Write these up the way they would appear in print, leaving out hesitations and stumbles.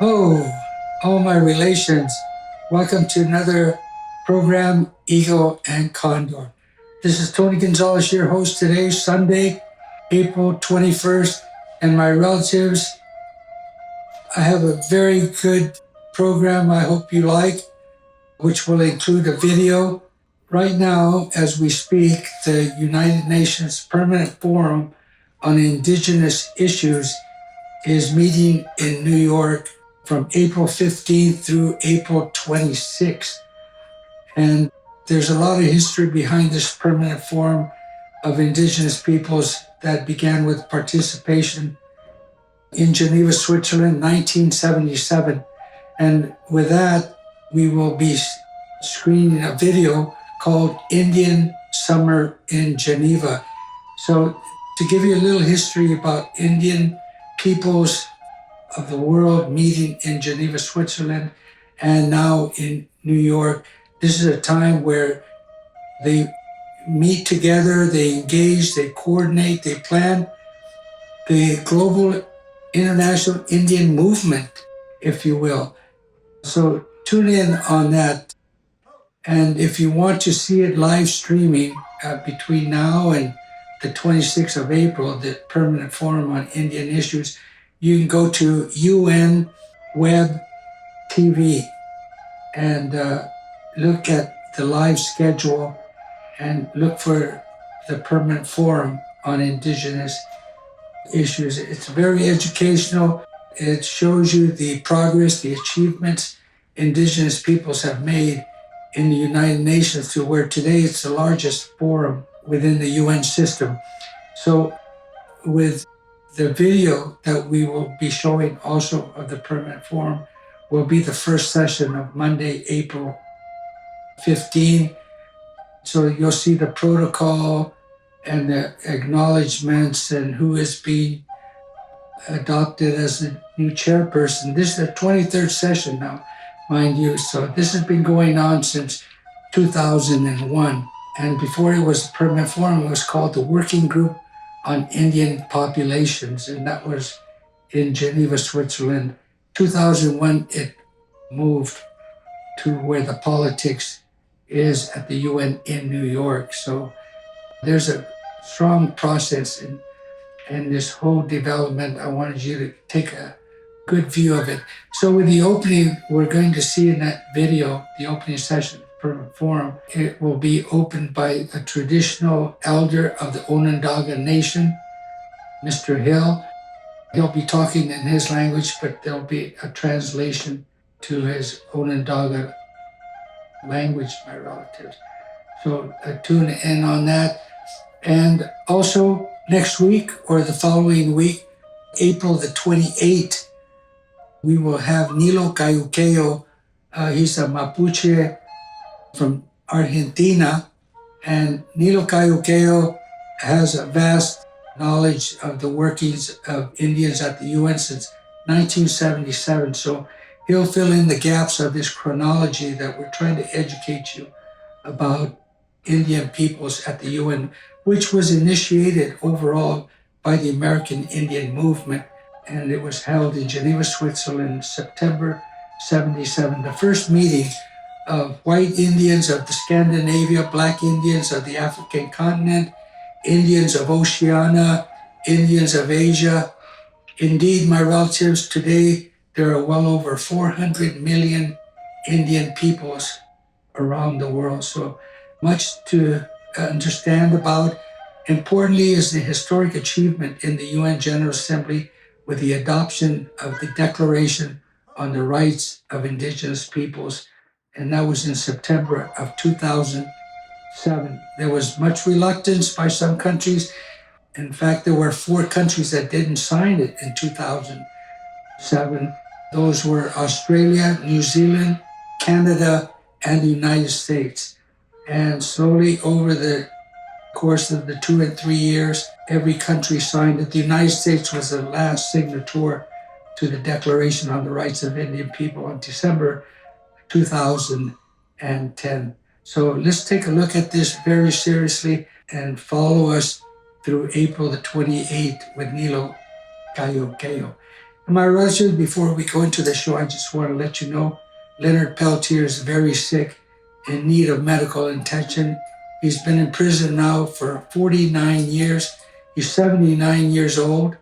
Oh, all my relations, welcome to another program, Eagle and Condor. This is Tony Gonzales, your host today, Sunday, April 21st, and my relatives. I have a very good program I hope you like, which will include a video. Right now, as we speak, the United Nations Permanent Forum on Indigenous Issues is meeting in New York from April 15th through April 26th. And there's a lot of history behind this permanent forum of Indigenous peoples that began with participation in Geneva, Switzerland, 1977. And with that, we will be screening a video called Indian Summer in Geneva. So, to give you a little history about Indian peoples of the world meeting in Geneva, Switzerland, and now in New York. This is a time where they meet together, they engage, they coordinate, they plan the global international Indian movement, if you will. So tune in on that. And if you want to see it live streaming between now and the 26th of April, the Permanent Forum on Indian Issues, you can go to UN Web TV and look at the live schedule and look for the Permanent Forum on Indigenous Issues. It's very educational. It shows you the progress, the achievements Indigenous peoples have made in the United Nations to where today it's the largest forum within the UN system. So with the video that we will be showing also of the Permanent Forum will be the first session of Monday, April 15. So you'll see the protocol and the acknowledgments and who is being adopted as the new chairperson. This is the 23rd session now, mind you. So this has been going on since 2001. And before it was the Permanent Forum, it was called the Working Group on Indian Populations, and that was in Geneva, Switzerland. 2001, it moved to where the politics is at the UN in New York. So there's a strong process in this whole development. I wanted you to take a good view of it. So with the opening, we're going to see in that video, the opening session for forum, it will be opened by a traditional elder of the Onondaga Nation, Mr. Hill. He'll be talking in his language, but there'll be a translation to his Onondaga language, my relatives. So tune in on that. And also next week or the following week, April the 28th, we will have Nilo Cayuqueo. He's a Mapuche from Argentina. And Nilo Cayuqueo has a vast knowledge of the workings of Indians at the UN since 1977. So he'll fill in the gaps of this chronology that we're trying to educate you about Indian peoples at the UN, which was initiated overall by the American Indian movement. And it was held in Geneva, Switzerland, September 77. The first meeting of white Indians of the Scandinavia, black Indians of the African continent, Indians of Oceania, Indians of Asia. Indeed, my relatives, today there are well over 400 million Indian peoples around the world. So much to understand about. Importantly is the historic achievement in the UN General Assembly with the adoption of the Declaration on the Rights of Indigenous Peoples, and that was in September of 2007. There was much reluctance by some countries. In fact, there were 4 countries that didn't sign it in 2007. Those were Australia, New Zealand, Canada, and the United States. And slowly over the course of the 2 and 3 years, every country signed it. The United States was the last signature to the Declaration on the Rights of Indian People on December 2010. So let's take a look at this very seriously and follow us through April the 28th with Nilo Cayuqueo. My relatives, before we go into the show, I just want to let you know Leonard Peltier is very sick, in need of medical attention. He's been in prison now for 49 years. He's 79 years old,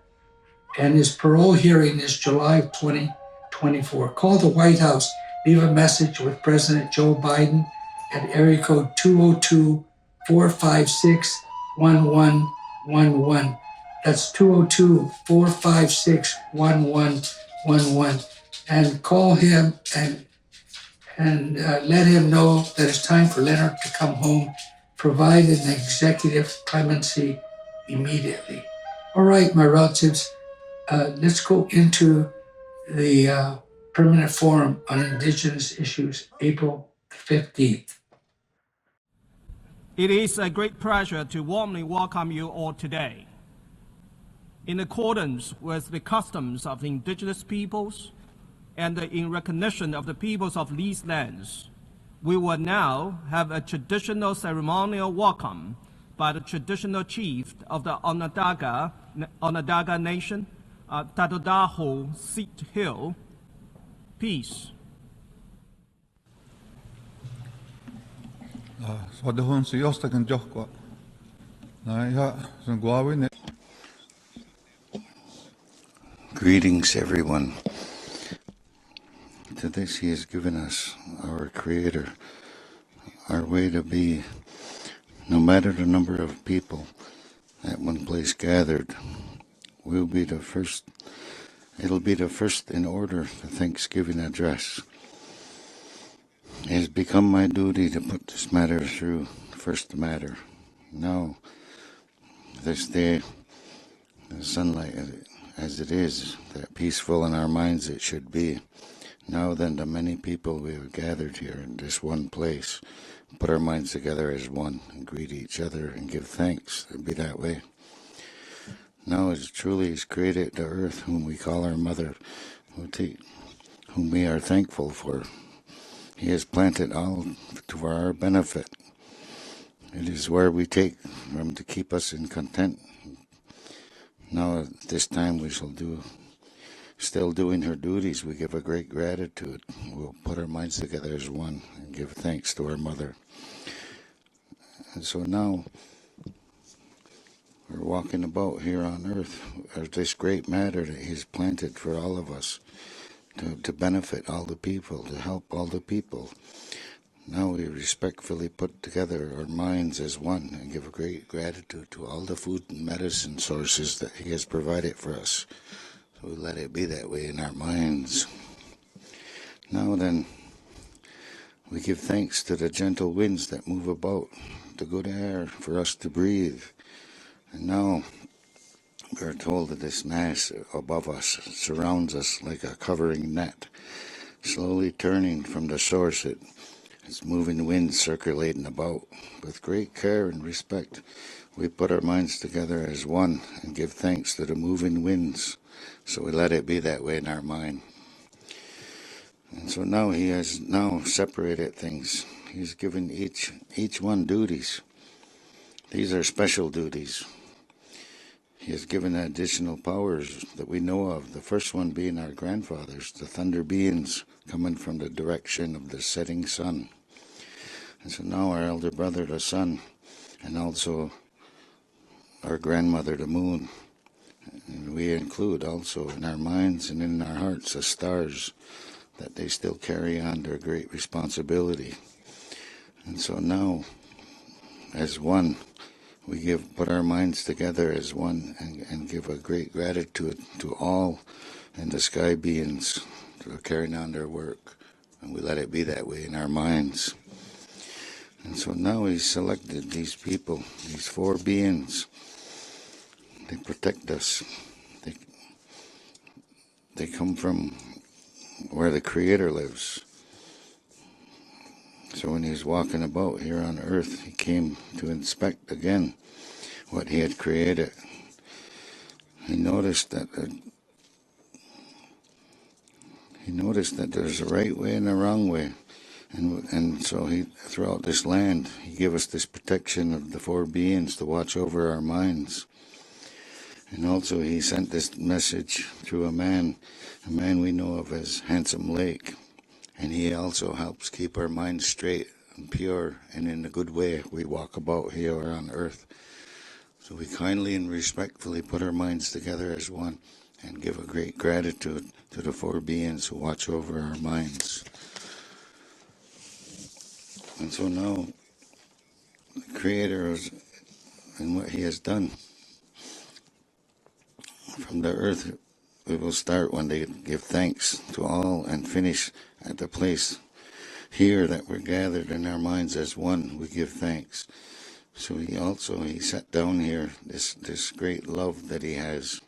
and his parole hearing is July 2024. Call the White House, leave a message with President Joe Biden at area code 202 456 1111. That's 202 456 1111. And call him and let him know that it's time for Leonard to come home. Provide an executive clemency immediately. All right, my relatives, let's go into the Permanent Forum on Indigenous Issues, April 15th. It is a great pleasure to warmly welcome you all today. In accordance with the customs of the Indigenous peoples and in recognition of the peoples of these lands, we will now have a traditional ceremonial welcome by the traditional chief of the Onondaga Nation, Tatodaho Seat Hill. Peace. Greetings, everyone. To this He has given us, our Creator, our way to be. No matter the number of people at one place gathered, we'll be the first. It'll be the first in order, the Thanksgiving address. It has become my duty to put this matter through first matter. Now, this day, the sunlight as it is, that peaceful in our minds it should be. Now then, the many people we have gathered here in this one place, put our minds together as one and greet each other and give thanks. It'd be that way. Now, as truly He's created the earth, whom we call our mother, whom we are thankful for. He has planted all to our benefit. It is where we take from to keep us in content. Now, at this time, we shall still doing her duties, we give a great gratitude. We'll put our minds together as one and give thanks to our mother. And so now, we're walking about here on earth as this great matter that He's planted for all of us, to benefit all the people, to help all the people. Now we respectfully put together our minds as one and give a great gratitude to all the food and medicine sources that He has provided for us. So we let it be that way in our minds. Now then, we give thanks to the gentle winds that move about, the good air for us to breathe. And now we are told that this mass above us surrounds us like a covering net, slowly turning from the source. It's moving wind circulating about. With great care and respect, we put our minds together as one and give thanks to the moving winds. So we let it be that way in our mind. And so now He has now separated things. He's given each one duties. These are special duties. He has given additional powers that we know of. The first one being our grandfathers, the thunder beings coming from the direction of the setting sun. And so now our elder brother, the sun, and also our grandmother, the moon. And we include also in our minds and in our hearts the stars, that they still carry on their great responsibility. And so now, as one, we put our minds together as one and give a great gratitude to all and the sky beings for carrying on their work. And we let it be that way in our minds. And so now He's selected these people, these four beings. They protect us. They come from where the Creator lives. So when He was walking about here on earth, He came to inspect again what He had created. He noticed that there's a right way and a wrong way. And so He, throughout this land, He gave us this protection of the four beings to watch over our minds. And also he sent this message through a man we know of as Handsome Lake. And he also helps keep our minds straight and pure and in a good way we walk about here on earth. So we kindly and respectfully put our minds together as one and give a great gratitude to the four beings who watch over our minds. And so now, the Creator is, and what He has done from the earth, we will start one day, give thanks to all and finish at the place here that we're gathered in our minds as one. We give thanks. So he set down here this great love that he has.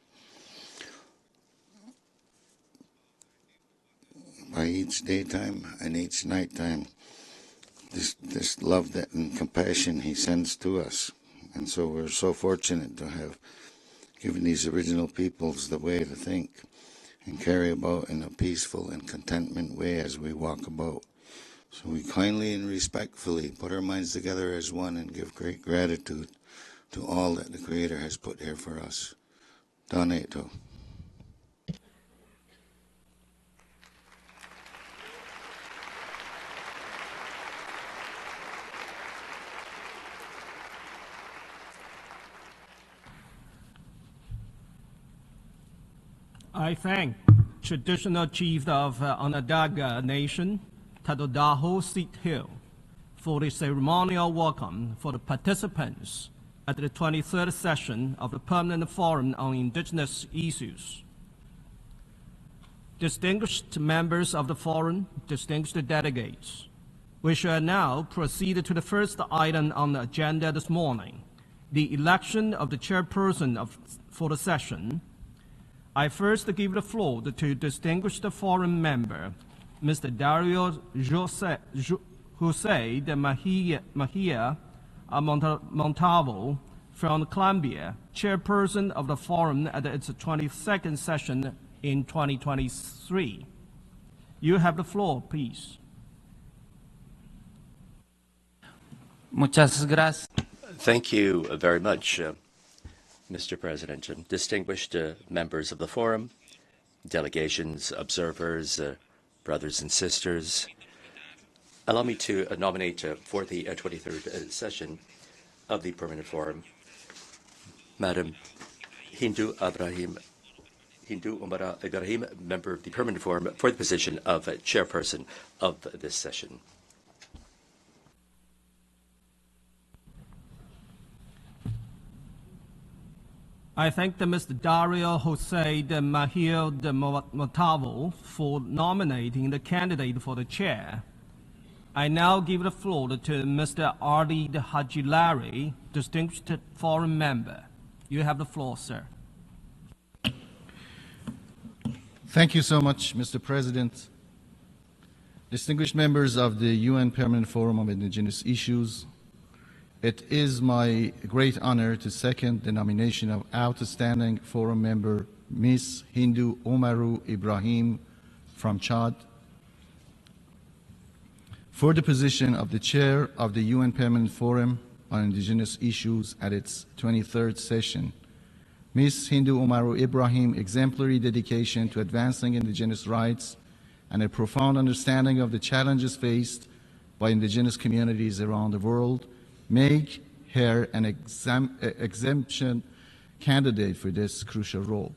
By each daytime and each nighttime, this love that and compassion he sends to us. And so we're so fortunate to have given these original peoples the way to think and carry about in a peaceful and contentment way as we walk about. So we kindly and respectfully put our minds together as one and give great gratitude to all that the Creator has put here for us. Donato. I thank traditional chief of Onondaga Nation, Tadodaho Sit Hill, for the ceremonial welcome for the participants at the 23rd session of the Permanent Forum on Indigenous Issues. Distinguished members of the Forum, distinguished delegates, we shall now proceed to the first item on the agenda this morning, the election of the chairperson for the session. I first give the floor to distinguished foreign member, Mr. Dario Jose de Mejia Montalvo from Colombia, chairperson of the forum at its 22nd session in 2023. You have the floor, please. Muchas gracias. Thank you very much, Mr. President, and distinguished members of the forum, delegations, observers, brothers and sisters. Allow me to nominate for the 23rd session of the Permanent Forum, Madam Hindu Omara Ibrahim, member of the Permanent Forum, for the position of chairperson of this session. I thank Mr. Dario Jose de Mejia de Montalvo for nominating the candidate for the chair. I now give the floor to Mr. Ardi Hajilari, distinguished foreign member. You have the floor, sir. Thank you so much, Mr. President. Distinguished members of the UN Permanent Forum on Indigenous Issues, it is my great honor to second the nomination of outstanding forum member Ms. Hindu Omaru Ibrahim from Chad for the position of the chair of the UN Permanent Forum on Indigenous Issues at its 23rd session. Ms. Hindu Omaru Ibrahim's exemplary dedication to advancing indigenous rights and a profound understanding of the challenges faced by indigenous communities around the world make her an exemption candidate for this crucial role.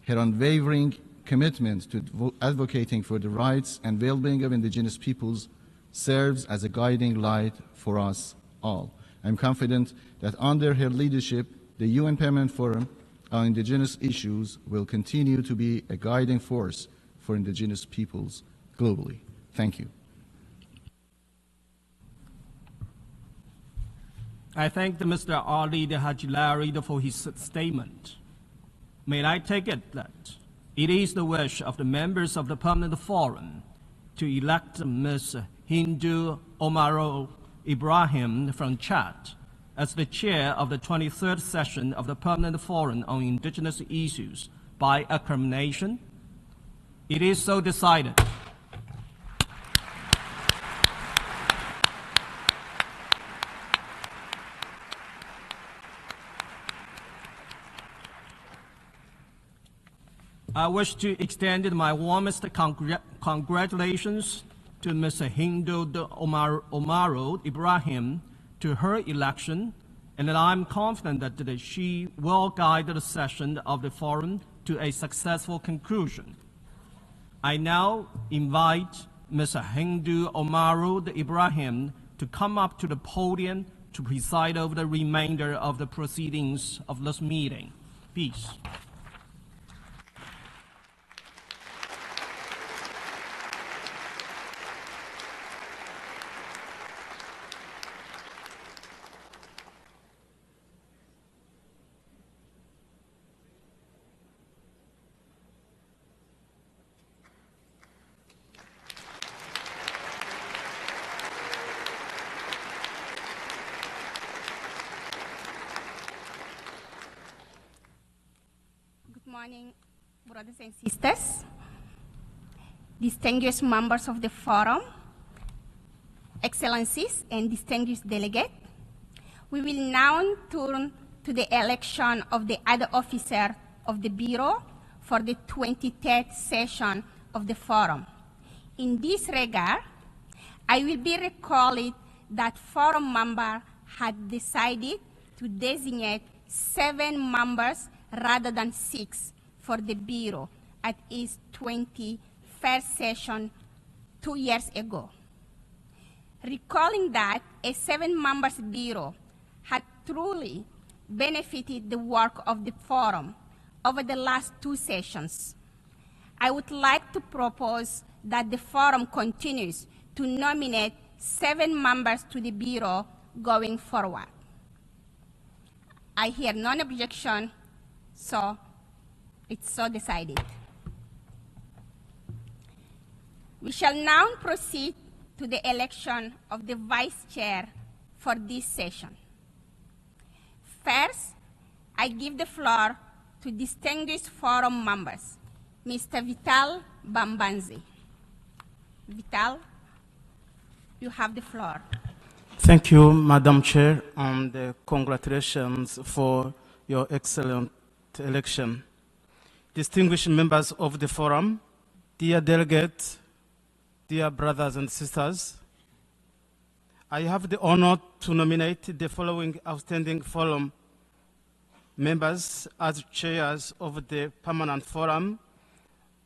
Her unwavering commitment to advocating for the rights and well-being of indigenous peoples serves as a guiding light for us all. I'm confident that under her leadership, the UN Permanent Forum on Indigenous Issues will continue to be a guiding force for indigenous peoples globally. Thank you. I thank Mr. Ali Hajilari for his statement. May I take it that it is the wish of the members of the Permanent Forum to elect Ms. Hindu Omaro Ibrahim from Chad as the chair of the 23rd session of the Permanent Forum on Indigenous Issues by acclamation? It is so decided. I wish to extend my warmest congratulations to Ms. Hindu Omaru Ibrahim to her election, and that I'm confident that she will guide the session of the forum to a successful conclusion. I now invite Ms. Hindu Omaru Ibrahim to come up to the podium to preside over the remainder of the proceedings of this meeting. Please. Good morning, brothers and sisters, distinguished members of the forum, excellencies, and distinguished delegates. We will now turn to the election of the other officer of the Bureau for the 23rd session of the forum. In this regard, I will be recalling that forum member had decided to designate 7 members rather than 6 for the Bureau at its 21st session 2 years ago. Recalling that a 7-member Bureau had truly benefited the work of the Forum over the last 2 sessions, I would like to propose that the Forum continues to nominate 7 members to the Bureau going forward. I hear no objection, so it's so decided. We shall now proceed to the election of the Vice Chair for this session. First, I give the floor to distinguished forum members. Mr. Vital Bambanzi. Vital, you have the floor. Thank you, Madam Chair, and congratulations for your excellent election. Distinguished members of the forum, dear delegates, dear brothers and sisters, I have the honor to nominate the following outstanding forum members as chairs of the Permanent Forum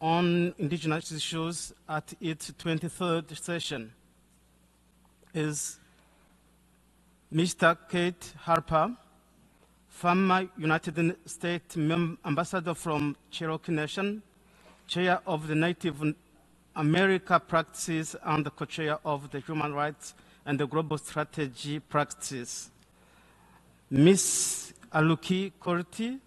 on Indigenous Issues at its 23rd session. Is Mr. Kate Harper, former United States Ambassador from Cherokee Nation, Chair of the Native America Practices and the Co-Chair of the Human Rights and the Global Strategy Practices. Ms. Aluki Korti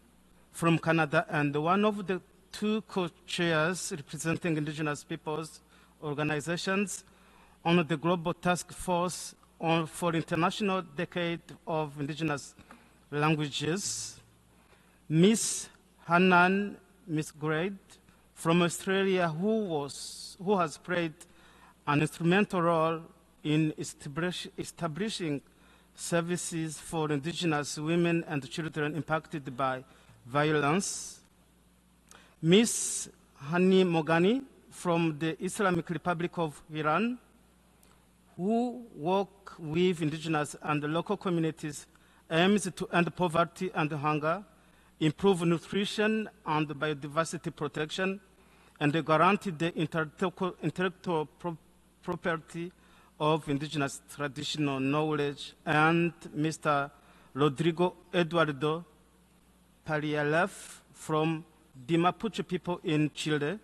from Canada and one of the 2 co-chairs representing Indigenous peoples organizations on the Global Task Force for International Decade of Indigenous Languages. Ms. Hanan Misgrade from Australia, who has played an instrumental role in establishing services for Indigenous women and children impacted by violence. Ms. Hani Mogani from the Islamic Republic of Iran, who work with Indigenous and local communities, aims to end poverty and hunger, improve nutrition and biodiversity protection, and guarantee the intellectual property of Indigenous traditional knowledge. And Mr. Rodrigo Eduardo Parialef from the Mapuche people in Chile,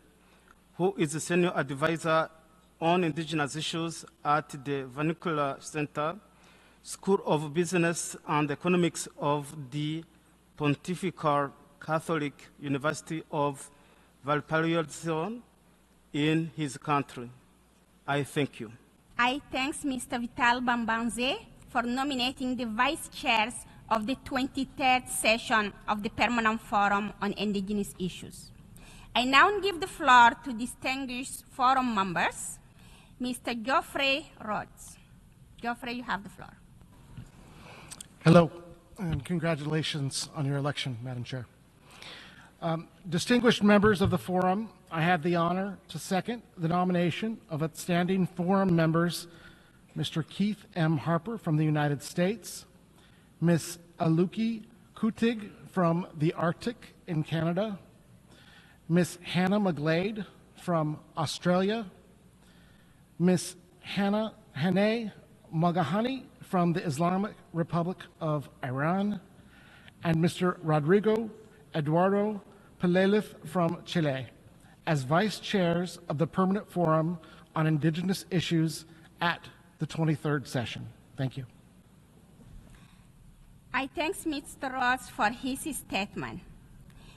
who is a senior advisor on Indigenous issues at the Vernacular Center, School of Business and Economics of the Pontifical Catholic University of Valparaiso in his country. I thank you. I thank Mr. Vital Bambanze for nominating the vice chairs of the 23rd session of the Permanent Forum on Indigenous Issues. I now give the floor to distinguished forum members. Mr. Geoffrey Rhodes. Geoffrey, you have the floor. Hello, and congratulations on your election, Madam Chair. Distinguished members of the Forum, I have the honor to second the nomination of outstanding Forum members, Mr. Keith M. Harper from the United States, Ms. Aluki Kutig from the Arctic in Canada, Ms. Hannah McGlade from Australia, Ms. Haneh Magahani from the Islamic Republic of Iran, and Mr. Rodrigo Eduardo Pelelith from Chile as Vice Chairs of the Permanent Forum on Indigenous Issues at the 23rd session. Thank you. I thank Mr. Ross for his statement.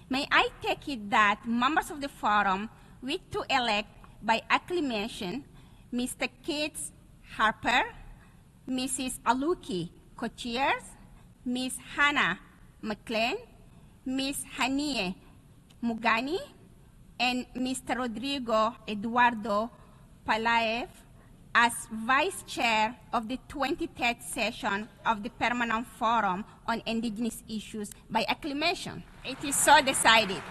May I take it that members of the Forum wish to elect by acclamation Mr. Keith Harper, Mrs. Aluki Kochiers, Ms. Hannah McLean, Ms. Haneh Mugani, and Mr. Rodrigo Eduardo Palaev as Vice Chair of the 23rd session of the Permanent Forum on Indigenous Issues by acclamation. It is so decided.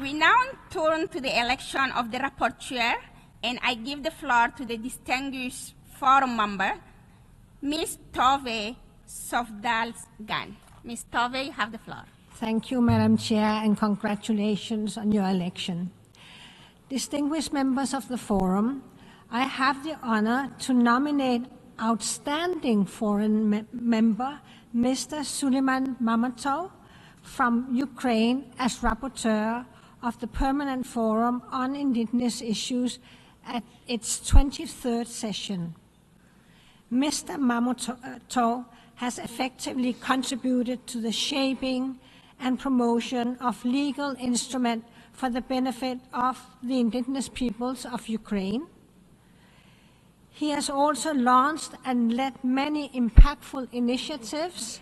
We now turn to the election of the rapporteur, and I give the floor to the distinguished Forum member, Ms. Tove Sofdals-Gan. Ms. Tove, you have the floor. Thank you, Madam Chair, and congratulations on your election. Distinguished members of the Forum, I have the honor to nominate outstanding Forum member, Mr. Suleiman Mamatov from Ukraine as rapporteur of the Permanent Forum on Indigenous Issues at its 23rd session. Mr. Mamatov has effectively contributed to the shaping and promotion of legal instruments for the benefit of the indigenous peoples of Ukraine. He has also launched and led many impactful initiatives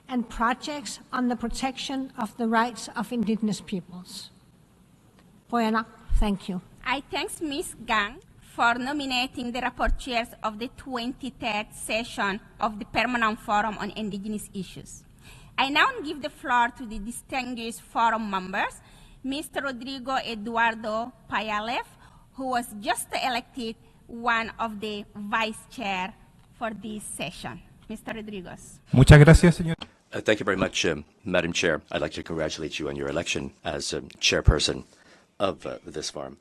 and projects on the protection of the rights of indigenous peoples. Thank you. I thank Ms. Gang for nominating the rapporteurs of the 23rd session of the Permanent Forum on Indigenous Issues. I now give the floor to the distinguished Forum members, Mr. Rodrigo Eduardo Payalev, who was just elected one of the vice chair for this session. Mr. Rodriguez. Muchas gracias, señor. Thank you very much, Madam Chair. I'd like to congratulate you on your election as chairperson of this forum.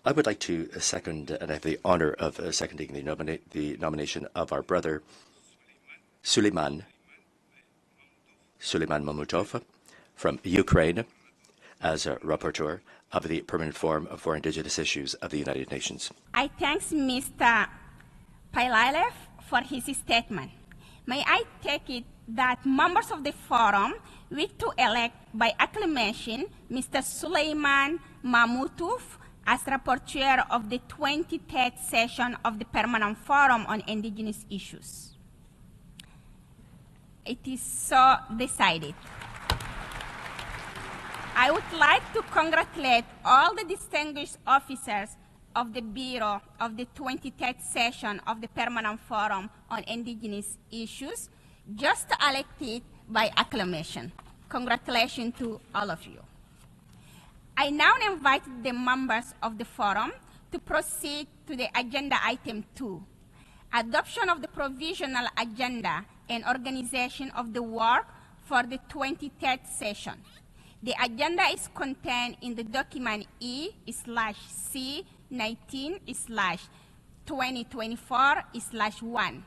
I would like to second, and I have the honor of seconding the nomination of our brother Suleiman Mamutov from Ukraine as a rapporteur of the Permanent Forum for Indigenous Issues of the United Nations. I thank Mr. Payalev for his statement. May I take it that members of the Forum wish to elect by acclamation Mr. Suleiman Mamutov as rapporteur of the 23rd session of the Permanent Forum on Indigenous Issues. It is so decided. I would like to congratulate all the distinguished officers of the Bureau of the 23rd session of the Permanent Forum on Indigenous Issues, just elected by acclamation. Congratulations to all of you. I now invite the members of the Forum to proceed to the agenda item 2, adoption of the provisional agenda and organization of the work for the 23rd session. The agenda is contained in the document E/C19/2024/1,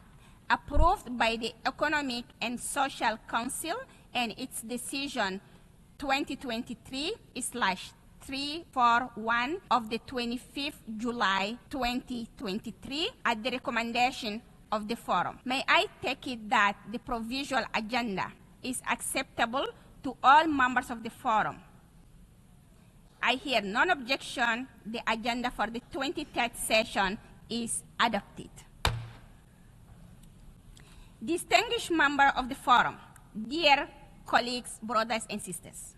approved by the Economic and Social Council and its decision 2023/341 of the 25th July 2023 at the recommendation of the Forum. May I take it that the provisional agenda is acceptable to all members of the Forum? I hear none objection. The agenda for the 23rd session is adopted. Distinguished member of the Forum, dear colleagues, brothers and sisters,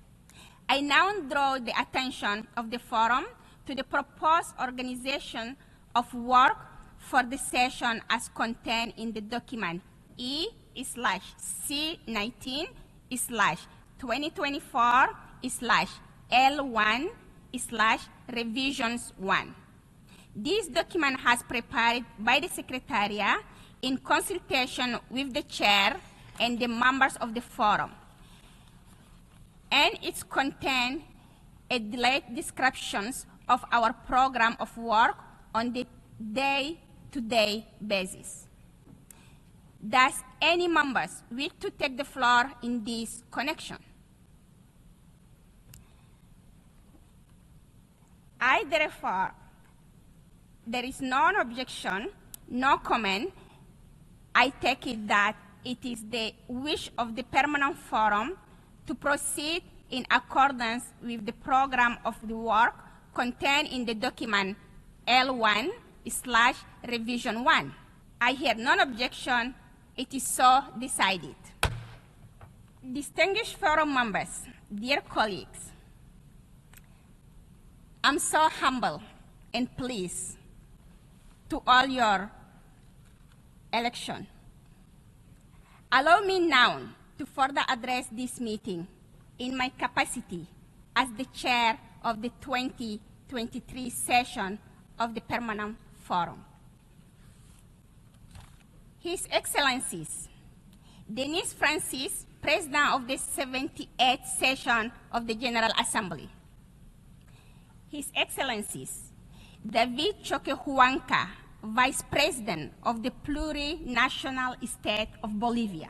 I now draw the attention of the Forum to the proposed organization of work for the session as contained in the document E/C19/2024/1 2024/L1/revisions1. This document has prepared by the Secretariat in consultation with the Chair and the members of the Forum, and it contains a detailed descriptions of our program of work on the day-to-day basis. Does any members wish to take the floor in this connection? Therefore, there is no objection, no comment. I take it that it is the wish of the Permanent Forum to proceed in accordance with the program of the work contained in the document L1/revision1. I hear no objection. It is so decided. Distinguished Forum members, dear colleagues, I'm so humble and pleased to all your election. Allow me now to further address this meeting in my capacity as the chair of the 2023 session of the Permanent Forum. His Excellencies, Denise Francis, President of the 78th session of the General Assembly. His Excellencies, David Choquehuanca, Vice President of the Plurinational State of Bolivia.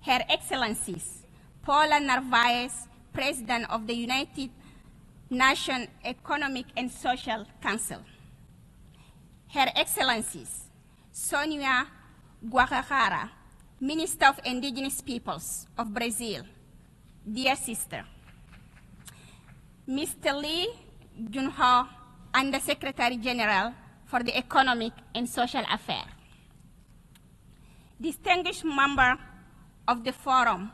Her Excellencies, Paula Narvaez, President of the United Nations Economic and Social Council. Her Excellencies, Sonia Guajajara, Minister of Indigenous Peoples of Brazil. Dear sister, Mr. Lee Junho, Undersecretary General for the Economic and Social Affairs. Distinguished member of the Forum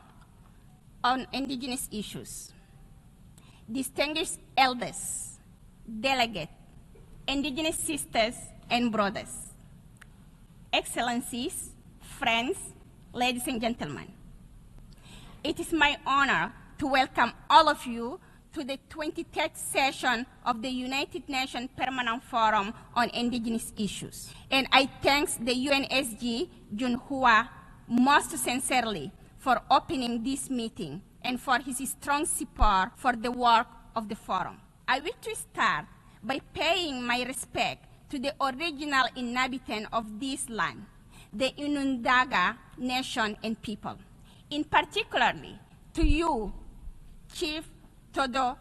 on Indigenous Issues. Distinguished elders, delegates, Indigenous sisters and brothers. Excellencies, friends, ladies and gentlemen. It is my honor to welcome all of you to the 23rd session of the United Nations Permanent Forum on Indigenous Issues. And I thank the UNSG Junhua most sincerely for opening this meeting and for his strong support for the work of the Forum. I wish to start by paying my respect to the original inhabitant of this land, the Inundaga nation and people. In particularly to you, Chief Todo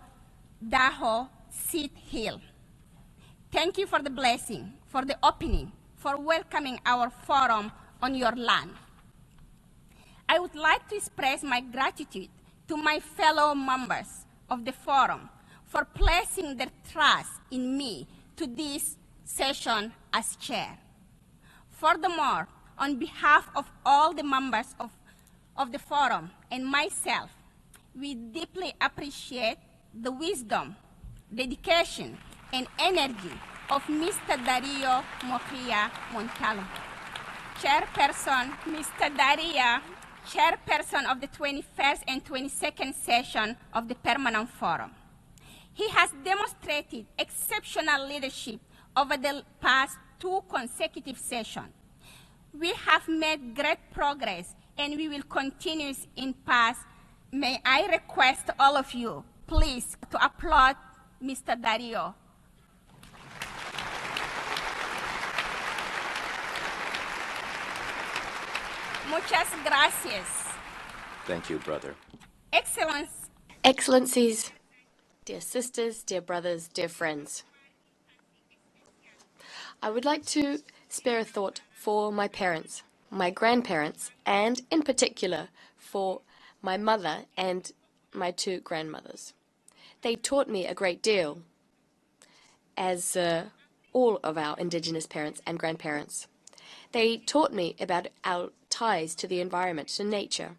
Daho Sit Hill. Thank you for the blessing, for the opening, for welcoming our forum on your land. I would like to express my gratitude to my fellow members of the forum for placing their trust in me to this session as chair. Furthermore, on behalf of all the members of the forum and myself, we deeply appreciate the wisdom, dedication, and energy of Mr. Dario Mojia Montalo, Chairperson, Mr. Daria, Chairperson of the 21st and 22nd session of the Permanent Forum. He has demonstrated exceptional leadership over the past 2 consecutive sessions. We have made great progress and we will continue in past. May I request all of you, please, to applaud Mr. Dario. Muchas gracias. Thank you, brother. Excellencies, dear sisters, dear brothers, dear friends. I would like to spare a thought for my parents, my grandparents, and in particular for my mother and my 2 grandmothers. They taught me a great deal, as all of our Indigenous parents and grandparents. They taught me about our ties to the environment, to nature,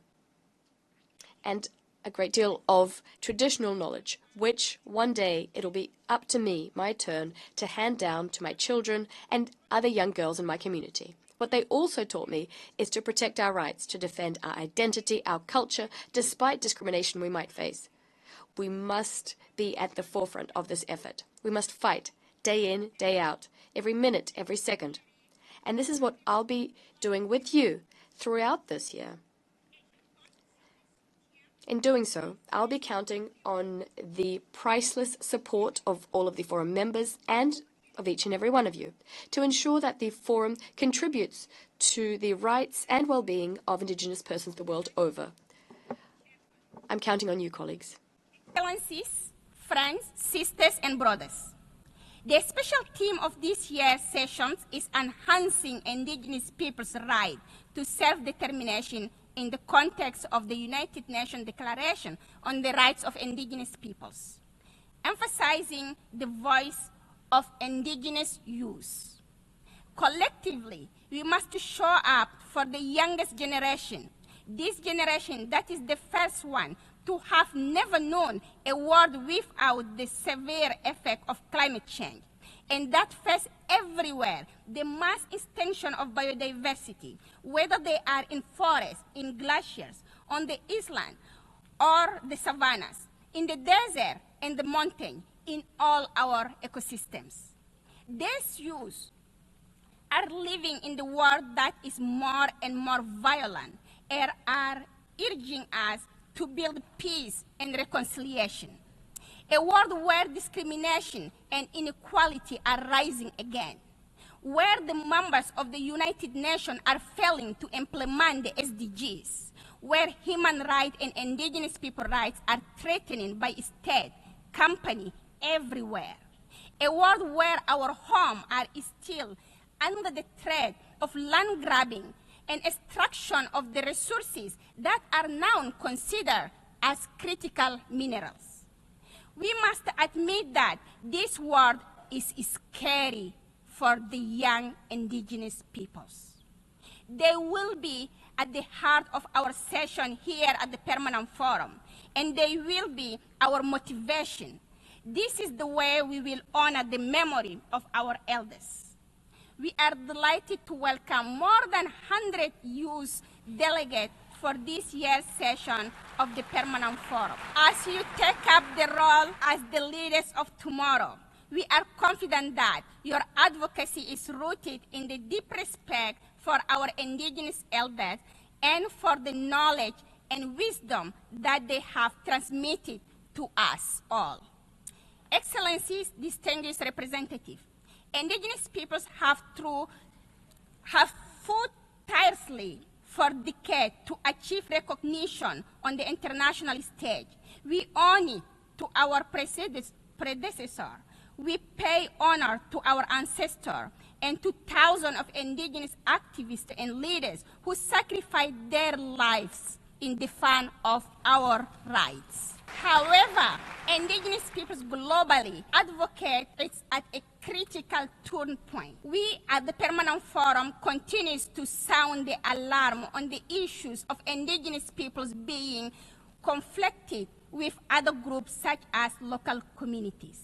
and a great deal of traditional knowledge, which one day it'll be up to me, my turn, to hand down to my children and other young girls in my community. What they also taught me is to protect our rights, to defend our identity, our culture, despite discrimination we might face. We must be at the forefront of this effort. We must fight, day in, day out, every minute, every second. And this is what I'll be doing with you throughout this year. In doing so, I'll be counting on the priceless support of all of the Forum members and of each and every one of you to ensure that the Forum contributes to the rights and well-being of Indigenous persons the world over. I'm counting on you, colleagues. Excellencies, friends, sisters, and brothers. The special theme of this year's sessions is enhancing Indigenous people's right to self-determination in the context of the United Nations Declaration on the Rights of Indigenous Peoples, emphasizing the voice of Indigenous youth. Collectively, we must show up for the youngest generation, this generation that is the first one to have never known a world without the severe effect of climate change, and that face everywhere the mass extinction of biodiversity, whether they are in forests, in glaciers, on the island, or the savannas, in the desert and the mountain, in all our ecosystems. These youth are living in the world that is more and more violent and are urging us to build peace and reconciliation. A world where discrimination and inequality are rising again, where the members of the United Nations are failing to implement the SDGs, where human rights and Indigenous people rights are threatened by state, company, everywhere. A world where our homes are still under the threat of land grabbing and extraction of the resources that are now considered as critical minerals. We must admit that this world is scary for the young Indigenous peoples. They will be at the heart of our session here at the Permanent Forum, and they will be our motivation. This is the way we will honor the memory of our elders. We are delighted to welcome more than 100 youth delegates for this year's session of the Permanent Forum. As you take up the role as the leaders of tomorrow, we are confident that your advocacy is rooted in the deep respect for our Indigenous elders and for the knowledge and wisdom that they have transmitted to us all. Excellencies, distinguished representatives, Indigenous peoples have fought tirelessly for decades to achieve recognition on the international stage. We owe it to our predecessor. We pay honor to our ancestors and to thousands of Indigenous activists and leaders who sacrificed their lives in defense of our rights. However, Indigenous peoples globally advocate it's at a critical turn point. We at the Permanent Forum continues to sound the alarm on the issues of Indigenous peoples being conflicted with other groups such as local communities.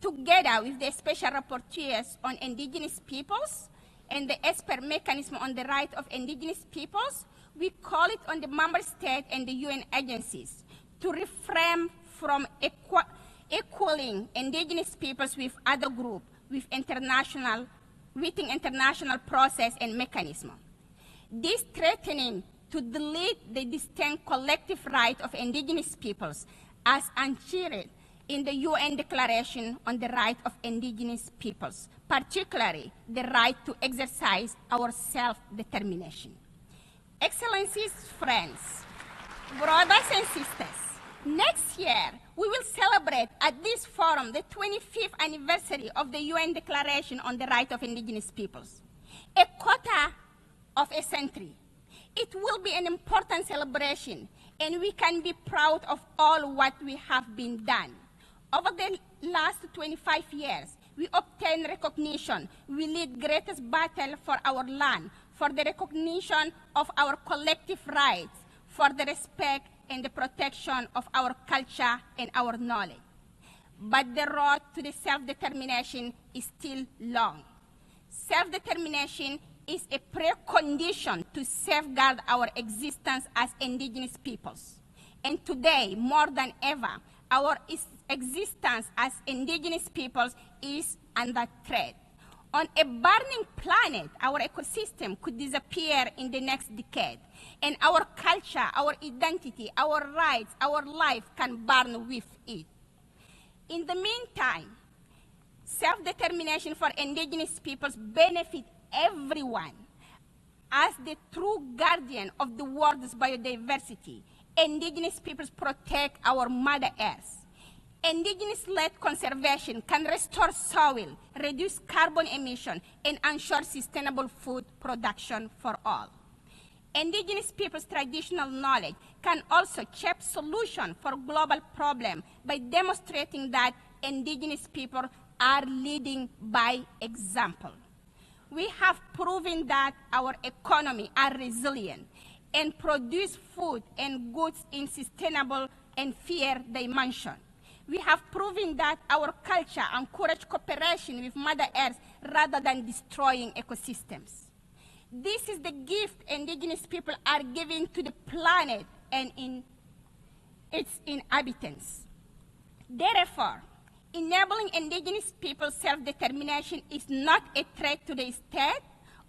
Together with the Special Rapporteurs on Indigenous Peoples and the Expert Mechanism on the Right of Indigenous Peoples, we call it on the member states and the UN agencies to refrain from equaling Indigenous peoples with other groups within international process and mechanism. This threatening to delete the distinct collective right of Indigenous peoples as enshrined in the UN Declaration on the Right of Indigenous Peoples, particularly the right to exercise our self-determination. Excellencies, friends, brothers and sisters, next year, we will celebrate at this forum the 25th anniversary of the UN Declaration on the Right of Indigenous Peoples. A quarter of a century. It will be an important celebration, and we can be proud of all what we have been done. Over the last 25 years, we obtained recognition. We lead greatest battle for our land, for the recognition of our collective rights, for the respect and the protection of our culture and our knowledge. But the road to the self-determination is still long. Self-determination is a precondition to safeguard our existence as indigenous peoples. And today, more than ever, our existence as indigenous peoples is under threat. On a burning planet, our ecosystem could disappear in the next decade, and our culture, our identity, our rights, our life can burn with it. In the meantime, self-determination for indigenous peoples benefits everyone. As the true guardian of the world's biodiversity, indigenous peoples protect our Mother Earth. Indigenous-led conservation can restore soil, reduce carbon emission, and ensure sustainable food production for all. Indigenous people's traditional knowledge can also shape solutions for global problems by demonstrating that indigenous people are leading by example. We have proven that our economy are resilient and produce food and goods in sustainable and fair dimension. We have proven that our culture encourages cooperation with Mother Earth rather than destroying ecosystems. This is the gift indigenous people are giving to the planet and its inhabitants. Therefore, enabling indigenous people's self-determination is not a threat to the state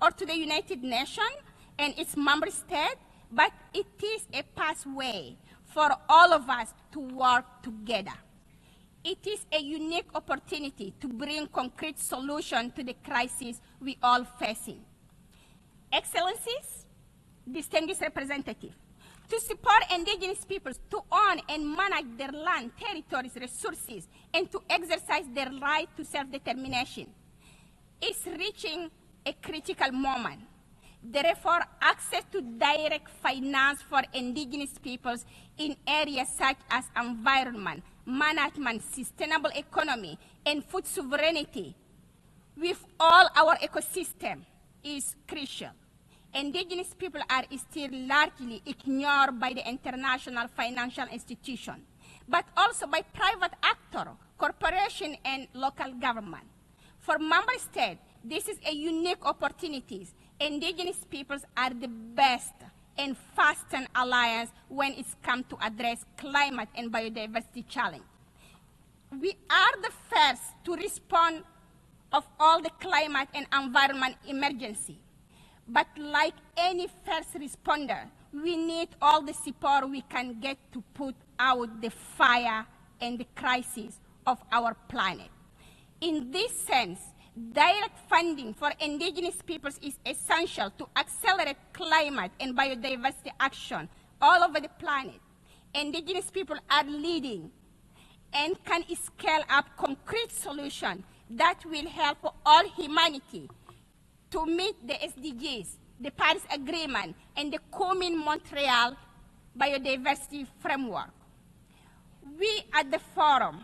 or to the United Nations and its member states, but it is a pathway for all of us to work together. It is a unique opportunity to bring concrete solutions to the crisis we all facing. Excellencies, distinguished representatives, to support indigenous peoples to own and manage their land, territories, resources, and to exercise their right to self-determination is reaching a critical moment. Therefore, access to direct finance for indigenous peoples in areas such as environment, management, sustainable economy, and food sovereignty with all our ecosystem is crucial. Indigenous people are still largely ignored by the international financial institution, but also by private actors, corporations, and local government. For member states, this is a unique opportunity. Indigenous peoples are the best and fastest alliance when it comes to address climate and biodiversity challenge. We are the first to respond of all the climate and environment emergency. But like any first responder, we need all the support we can get to put out the fire and the crisis of our planet. In this sense, direct funding for indigenous peoples is essential to accelerate climate and biodiversity action all over the planet. Indigenous people are leading and can scale up concrete solutions that will help all humanity to meet the SDGs, the Paris Agreement, and the coming Montreal Biodiversity Framework. We at the Forum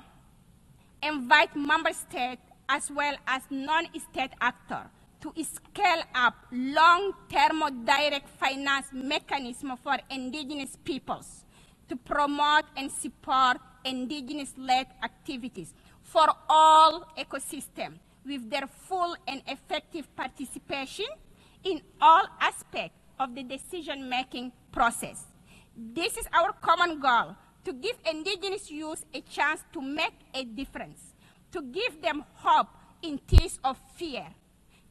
invite member states as well as non-state actors to scale up long-term direct finance mechanisms for indigenous peoples to promote and support indigenous-led activities for all ecosystems with their full and effective participation in all aspects of the decision-making process. This is our common goal, to give indigenous youth a chance to make a difference, to give them hope in times of fear,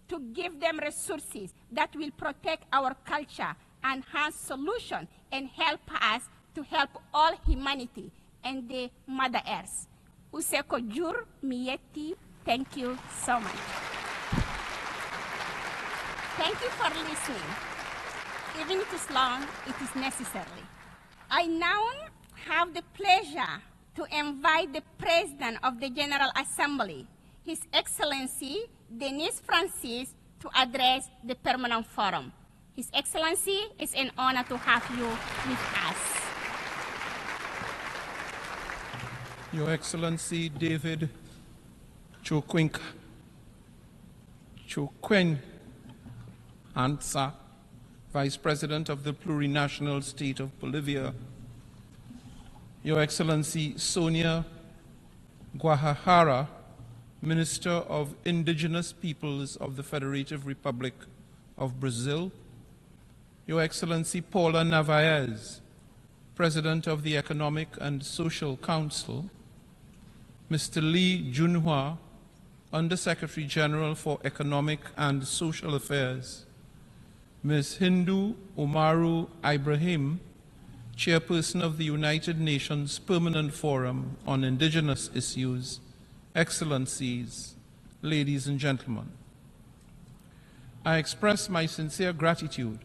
to give them resources that will protect our culture, enhance solutions, and help us to help all humanity and the Mother Earth. Useko Jur Mieti, thank you so much. Thank you for listening. Even if it is long, it is necessary. I now have the pleasure to invite the President of the General Assembly, His Excellency Denis Francis, to address the Permanent Forum. His Excellency, it's an honor to have you with us. Your Excellency David Chokwen Ansa, Vice President of the Plurinational State of Bolivia, Your Excellency Sonia Guajajara, Minister of Indigenous Peoples of the Federative Republic of Brazil, Your Excellency Paula Narvaez, President of the Economic and Social Council, Mr. Lee Junhua, Undersecretary General for Economic and Social Affairs, Ms. Hindu Umaru Ibrahim, Chairperson of the United Nations Permanent Forum on Indigenous Issues, Excellencies, ladies and gentlemen. I express my sincere gratitude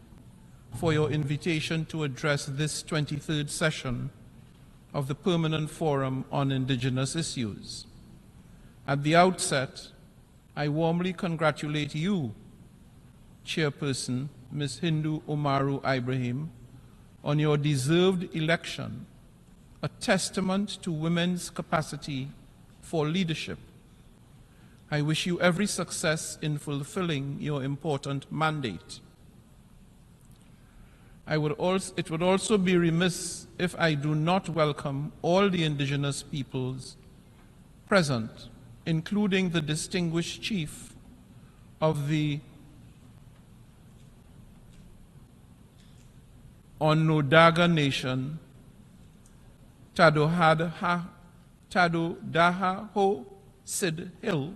for your invitation to address this 23rd session of the Permanent Forum on Indigenous Issues. At the outset, I warmly congratulate you, Chairperson Ms. Hindu Umaru Ibrahim, on your deserved election, a testament to women's capacity for leadership. I wish you every success in fulfilling your important mandate. It would also be remiss if I do not welcome all the indigenous peoples present, including the distinguished chief of the Onondaga Nation, Tadodaho Sid Hill.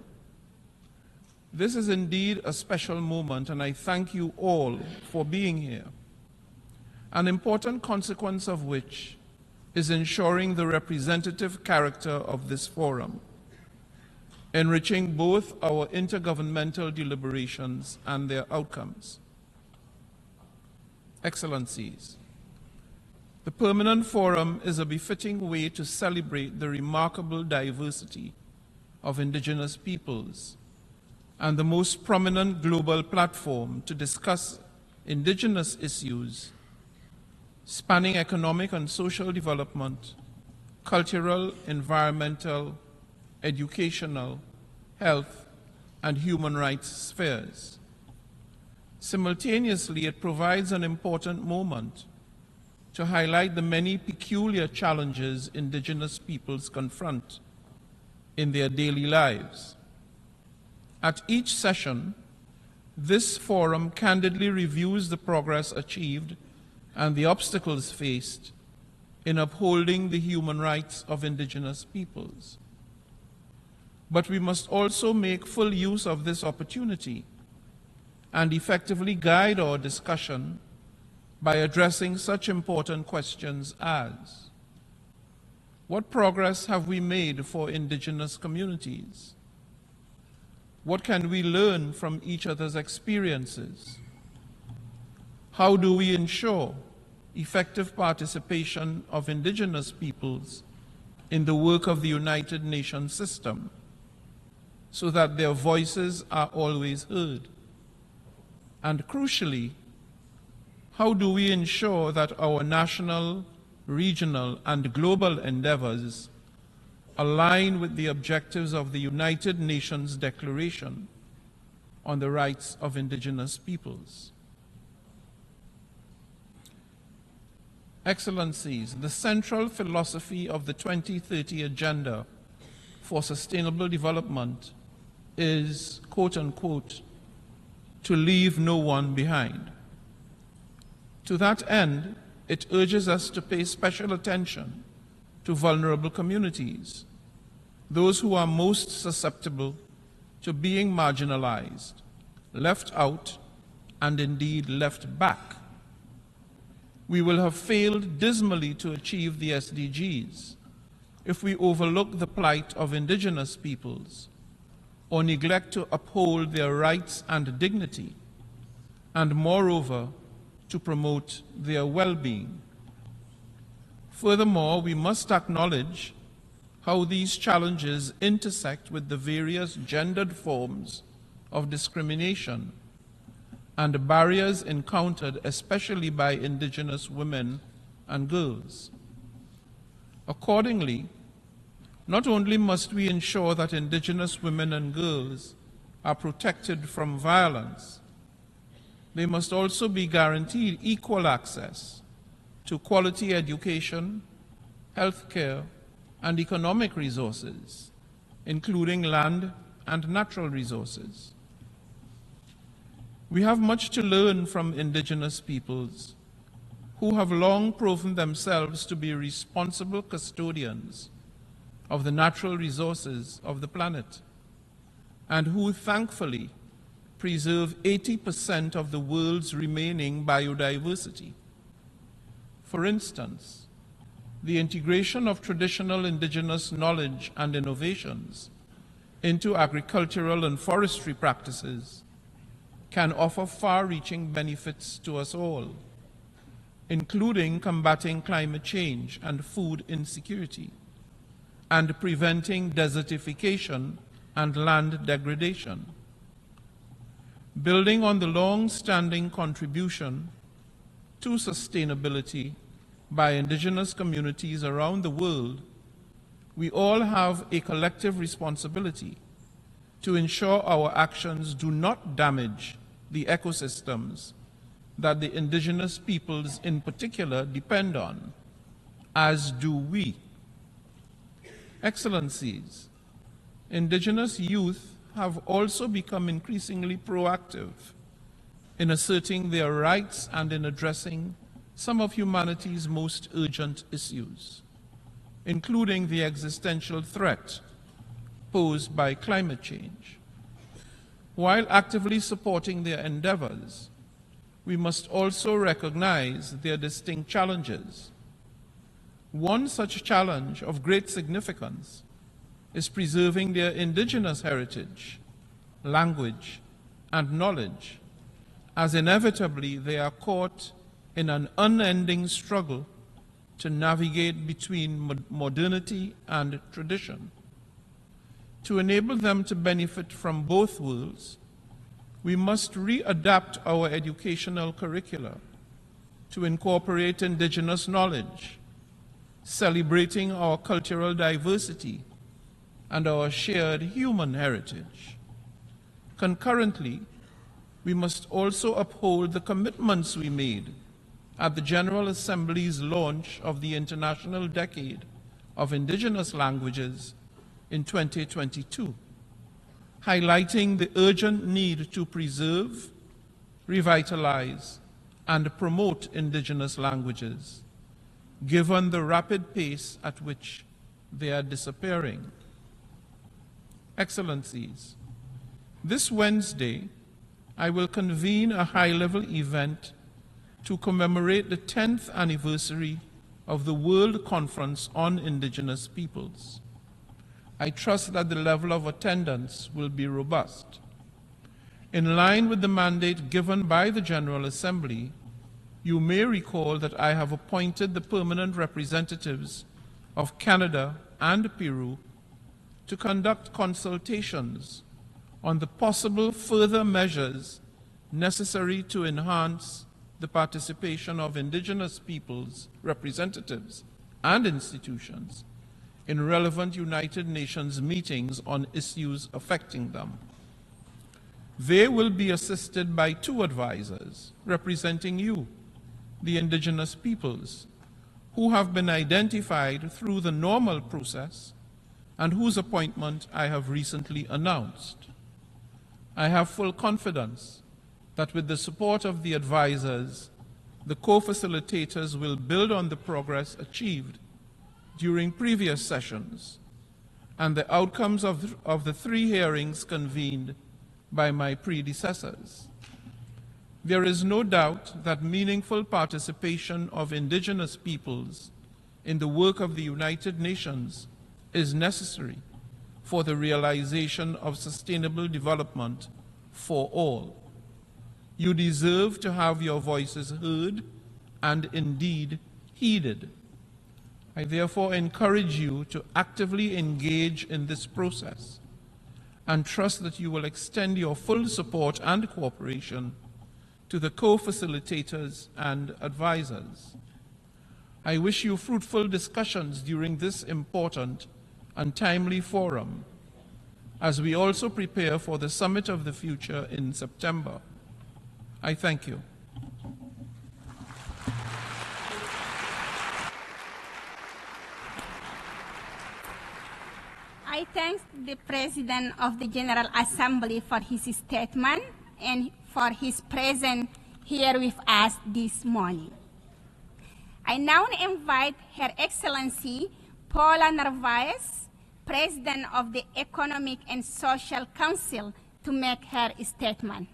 This is indeed a special moment, and I thank you all for being here. An important consequence of which is ensuring the representative character of this forum, enriching both our intergovernmental deliberations and their outcomes. Excellencies, the Permanent Forum is a befitting way to celebrate the remarkable diversity of indigenous peoples and the most prominent global platform to discuss indigenous issues spanning economic and social development, cultural, environmental, educational, health, and human rights spheres. Simultaneously, it provides an important moment to highlight the many peculiar challenges indigenous peoples confront in their daily lives. At each session, this forum candidly reviews the progress achieved and the obstacles faced in upholding the human rights of indigenous peoples. But we must also make full use of this opportunity and effectively guide our discussion by addressing such important questions as: what progress have we made for indigenous communities? What can we learn from each other's experiences? How do we ensure effective participation of indigenous peoples in the work of the United Nations system so that their voices are always heard? And crucially, how do we ensure that our national, regional, and global endeavors align with the objectives of the United Nations Declaration on the Rights of Indigenous Peoples? Excellencies, the central philosophy of the 2030 Agenda for Sustainable Development is, quote unquote, to leave no one behind. To that end, it urges us to pay special attention to vulnerable communities, those who are most susceptible to being marginalized, left out, and indeed left back. We will have failed dismally to achieve the SDGs if we overlook the plight of indigenous peoples or neglect to uphold their rights and dignity, and moreover, to promote their well-being. Furthermore, we must acknowledge how these challenges intersect with the various gendered forms of discrimination and barriers encountered especially by indigenous women and girls. Accordingly, not only must we ensure that indigenous women and girls are protected from violence, they must also be guaranteed equal access to quality education, health care, and economic resources, including land and natural resources. We have much to learn from indigenous peoples who have long proven themselves to be responsible custodians of the natural resources of the planet, and who thankfully preserve 80% of the world's remaining biodiversity. For instance, the integration of traditional indigenous knowledge and innovations into agricultural and forestry practices can offer far-reaching benefits to us all, including combating climate change and food insecurity, and preventing desertification and land degradation. Building on the long-standing contribution to sustainability by indigenous communities around the world, we all have a collective responsibility to ensure our actions do not damage the ecosystems that the indigenous peoples in particular depend on, as do we. Excellencies, indigenous youth have also become increasingly proactive in asserting their rights and in addressing some of humanity's most urgent issues, including the existential threat posed by climate change. While actively supporting their endeavors, we must also recognize their distinct challenges. One such challenge of great significance is preserving their indigenous heritage, language, and knowledge, as inevitably they are caught in an unending struggle to navigate between modernity and tradition. To enable them to benefit from both worlds, we must readapt our educational curricula to incorporate indigenous knowledge, celebrating our cultural diversity and our shared human heritage. Concurrently, we must also uphold the commitments we made at the General Assembly's launch of the International Decade of Indigenous Languages in 2022, highlighting the urgent need to preserve, revitalize, and promote indigenous languages, given the rapid pace at which they are disappearing. Excellencies, this Wednesday, I will convene a high-level event to commemorate the 10th anniversary of the World Conference on Indigenous Peoples. I trust that the level of attendance will be robust. In line with the mandate given by the General Assembly, you may recall that I have appointed the permanent representatives of Canada and Peru to conduct consultations on the possible further measures necessary to enhance the participation of indigenous peoples, representatives, and institutions in relevant United Nations meetings on issues affecting them. They will be assisted by 2 advisors representing you, the indigenous peoples, who have been identified through the normal process and whose appointment I have recently announced. I have full confidence that with the support of the advisors, the co-facilitators will build on the progress achieved during previous sessions and the outcomes of the 3 hearings convened by my predecessors. There is no doubt that meaningful participation of indigenous peoples in the work of the United Nations is necessary for the realization of sustainable development for all. You deserve to have your voices heard and indeed heeded. I therefore encourage you to actively engage in this process and trust that you will extend your full support and cooperation to the co-facilitators and advisors. I wish you fruitful discussions during this important and timely forum, as we also prepare for the Summit of the Future in September. I thank you. I thank the President of the General Assembly for his statement and for his presence here with us this morning. I now invite Her Excellency Paula Narvaez, President of the Economic and Social Council, to make her statement.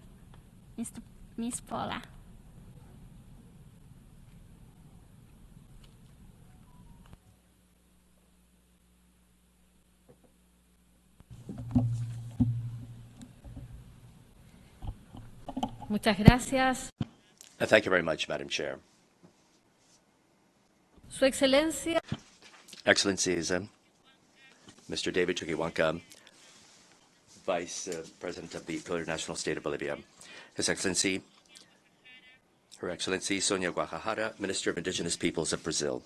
Ms. Paula. Muchas gracias. Thank you very much, Madam Chair. Su Excelencia. Excellencies, Mr. David Chuquihuanca, Vice President of the Plurinational State of Bolivia, His Excellency, Her Excellency Sonia Guajajara, Minister of Indigenous Peoples of Brazil,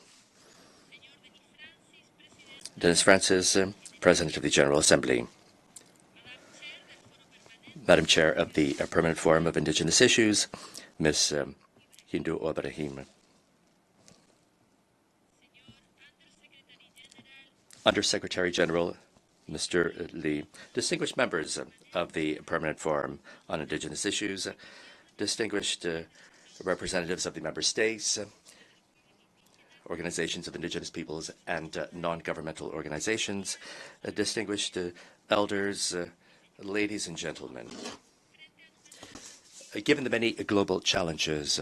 Dennis Francis, President of the General Assembly, Madam Chair of the Permanent Forum of Indigenous Issues, Ms. Hindu Ibrahim, Undersecretary General, Mr. Lee, distinguished members of the Permanent Forum on Indigenous Issues, distinguished representatives of the member states, organizations of indigenous peoples and non-governmental organizations, distinguished elders, ladies and gentlemen. Given the many global challenges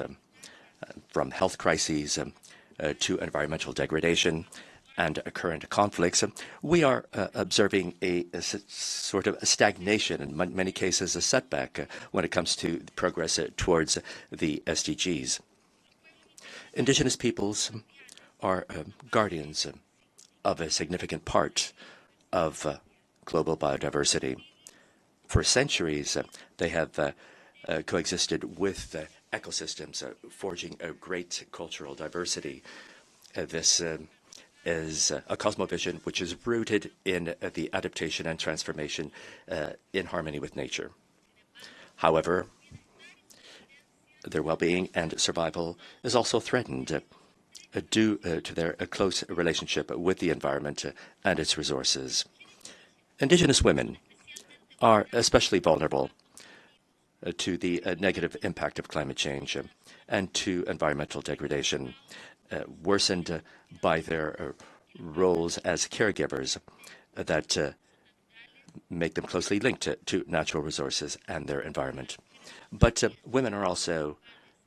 from health crises to environmental degradation and current conflicts, we are observing a sort of a stagnation, in many cases a setback, when it comes to progress towards the SDGs. Indigenous peoples are guardians of a significant part of global biodiversity. For centuries, they have coexisted with ecosystems, forging a great cultural diversity. This is a cosmovision which is rooted in the adaptation and transformation in harmony with nature. However, their well-being and survival is also threatened due to their close relationship with the environment and its resources. Indigenous women are especially vulnerable to the negative impact of climate change and to environmental degradation, worsened by their roles as caregivers that make them closely linked to natural resources and their environment. But women are also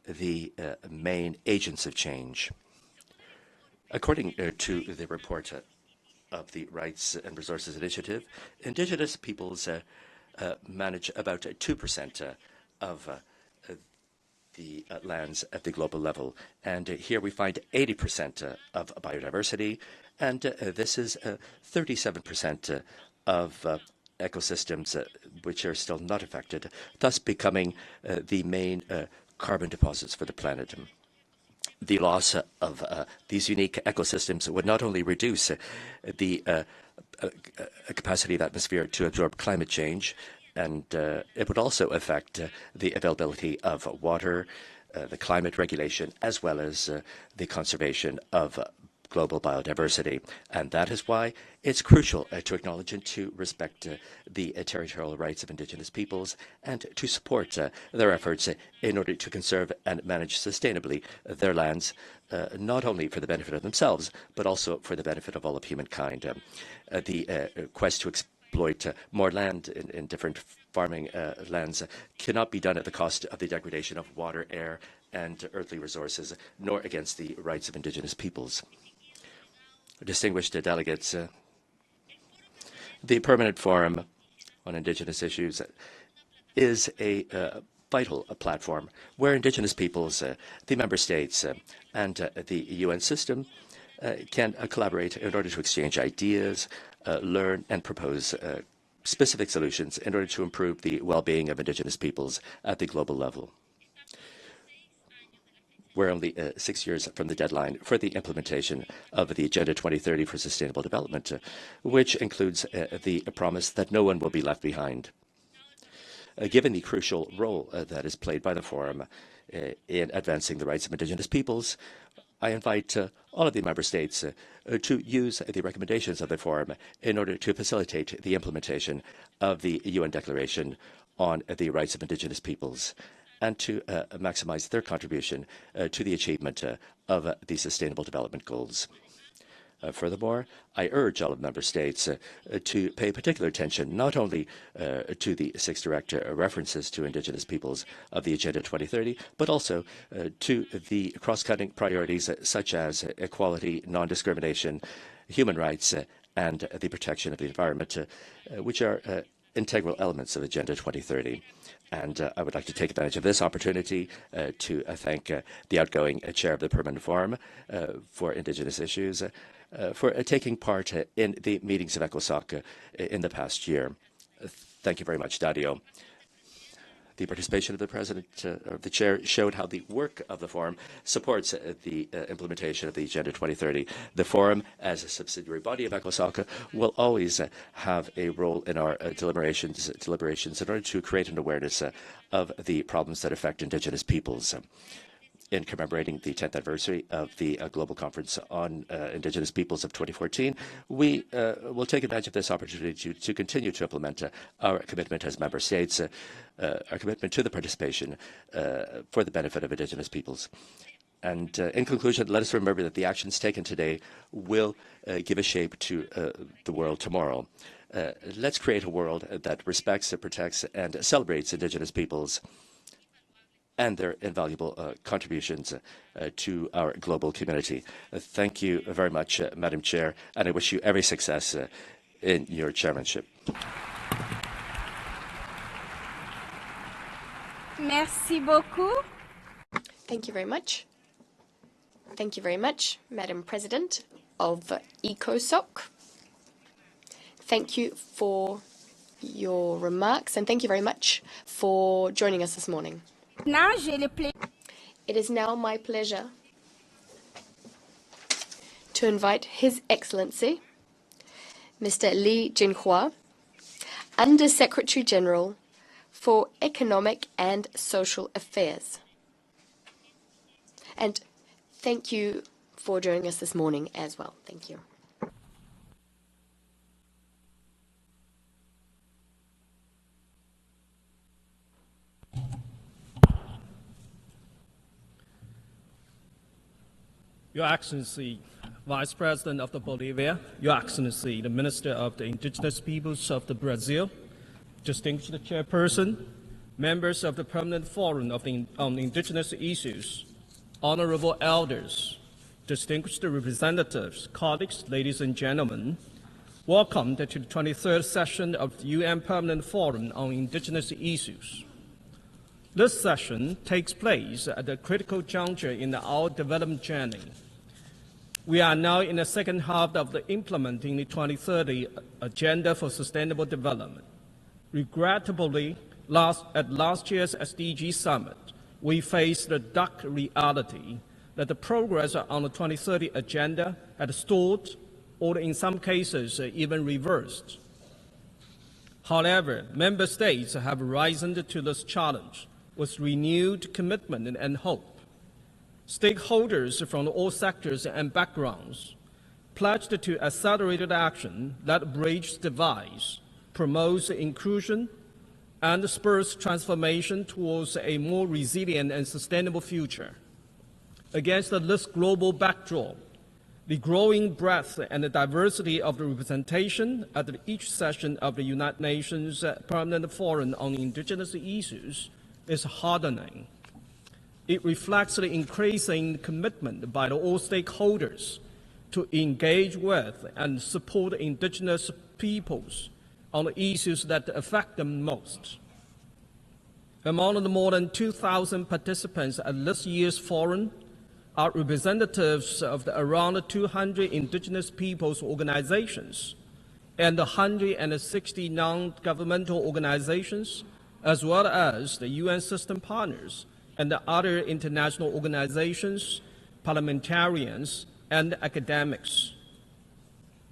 the main agents of change. According to the report of the Rights and Resources Initiative, Indigenous peoples manage about 2% of the lands at the global level. And here we find 80% of biodiversity, and this is 37% of ecosystems which are still not affected, thus becoming the main carbon deposits for the planet. The loss of these unique ecosystems would not only reduce the capacity of atmosphere to absorb climate change, and it would also affect the availability of water, the climate regulation, as well as the conservation of global biodiversity. And that is why it's crucial to acknowledge and to respect the territorial rights of Indigenous peoples and to support their efforts in order to conserve and manage sustainably their lands, not only for the benefit of themselves, but also for the benefit of all of humankind. The quest to exploit more land in different farming lands cannot be done at the cost of the degradation of water, air, and earthly resources, nor against the rights of Indigenous peoples. Distinguished delegates, the Permanent Forum on Indigenous Issues is a vital platform where Indigenous peoples, the member states, and the UN system can collaborate in order to exchange ideas, learn, and propose specific solutions in order to improve the well-being of Indigenous peoples at the global level. We're only 6 years from the deadline for the implementation of the Agenda 2030 for Sustainable Development, which includes the promise that no one will be left behind. Given the crucial role that is played by the Forum in advancing the rights of Indigenous peoples, I invite all of the member states to use the recommendations of the Forum in order to facilitate the implementation of the UN Declaration on the rights of Indigenous peoples and to maximize their contribution to the achievement of the Sustainable Development Goals. Furthermore, I urge all of member states to pay particular attention not only to the 6 direct references to Indigenous peoples of the Agenda 2030, but also to the cross-cutting priorities such as equality, non-discrimination, human rights, and the protection of the environment, which are integral elements of Agenda 2030. And I would like to take advantage of this opportunity to thank the outgoing chair of the Permanent Forum for Indigenous Issues for taking part in the meetings of ECOSOC in the past year. Thank you very much, Dario. The participation of the President or the Chair showed how the work of the Forum supports the implementation of the Agenda 2030. The Forum, as a subsidiary body of ECOSOC, will always have a role in our deliberations in order to create an awareness of the problems that affect Indigenous peoples. In commemorating the 10th anniversary of the Global Conference on Indigenous Peoples of 2014, we will take advantage of this opportunity to continue to implement our commitment as member states, our commitment to the participation for the benefit of Indigenous peoples. And in conclusion, let us remember that the actions taken today will give a shape to the world tomorrow. Let's create a world that respects, protects, and celebrates Indigenous peoples and their invaluable contributions to our global community. Thank you very much, Madam Chair, and I wish you every success in your chairmanship. Merci beaucoup. Thank you very much. Thank you very much, Madam President of ECOSOC. Thank you for your remarks, and thank you very much for joining us this morning. Now, j'ai le plaisir. It is now my pleasure to invite His Excellency, Mr. Li Jinhua, Under Secretary General for Economic and Social Affairs. And thank you for joining us this morning as well. Thank you. Your Excellency, Vice President of the Bolivia, Your Excellency, the Minister of the Indigenous Peoples of the Brazil, distinguished chairperson, members of the Permanent Forum on Indigenous Issues, honorable elders, distinguished representatives, colleagues, ladies and gentlemen, welcome to the 23rd session of the UN Permanent Forum on Indigenous Issues. This session takes place at a critical juncture in our development journey. We are now in the second half of implementing the 2030 Agenda for Sustainable Development. Regrettably, at last year's SDG Summit, we faced the dark reality that the progress on the 2030 Agenda had stalled or in some cases even reversed. However, member states have risen to this challenge with renewed commitment and hope. Stakeholders from all sectors and backgrounds pledged to accelerated action that bridges divides, promotes inclusion, and spurs transformation towards a more resilient and sustainable future. Against this global backdrop, the growing breadth and the diversity of the representation at each session of the United Nations Permanent Forum on Indigenous Issues is hardening. It reflects the increasing commitment by all stakeholders to engage with and support Indigenous peoples on the issues that affect them most. Among the more than 2,000 participants at this year's forum are representatives of the around 200 Indigenous peoples organizations and 160 non-governmental organizations, as well as the UN system partners and the other international organizations, parliamentarians, and academics.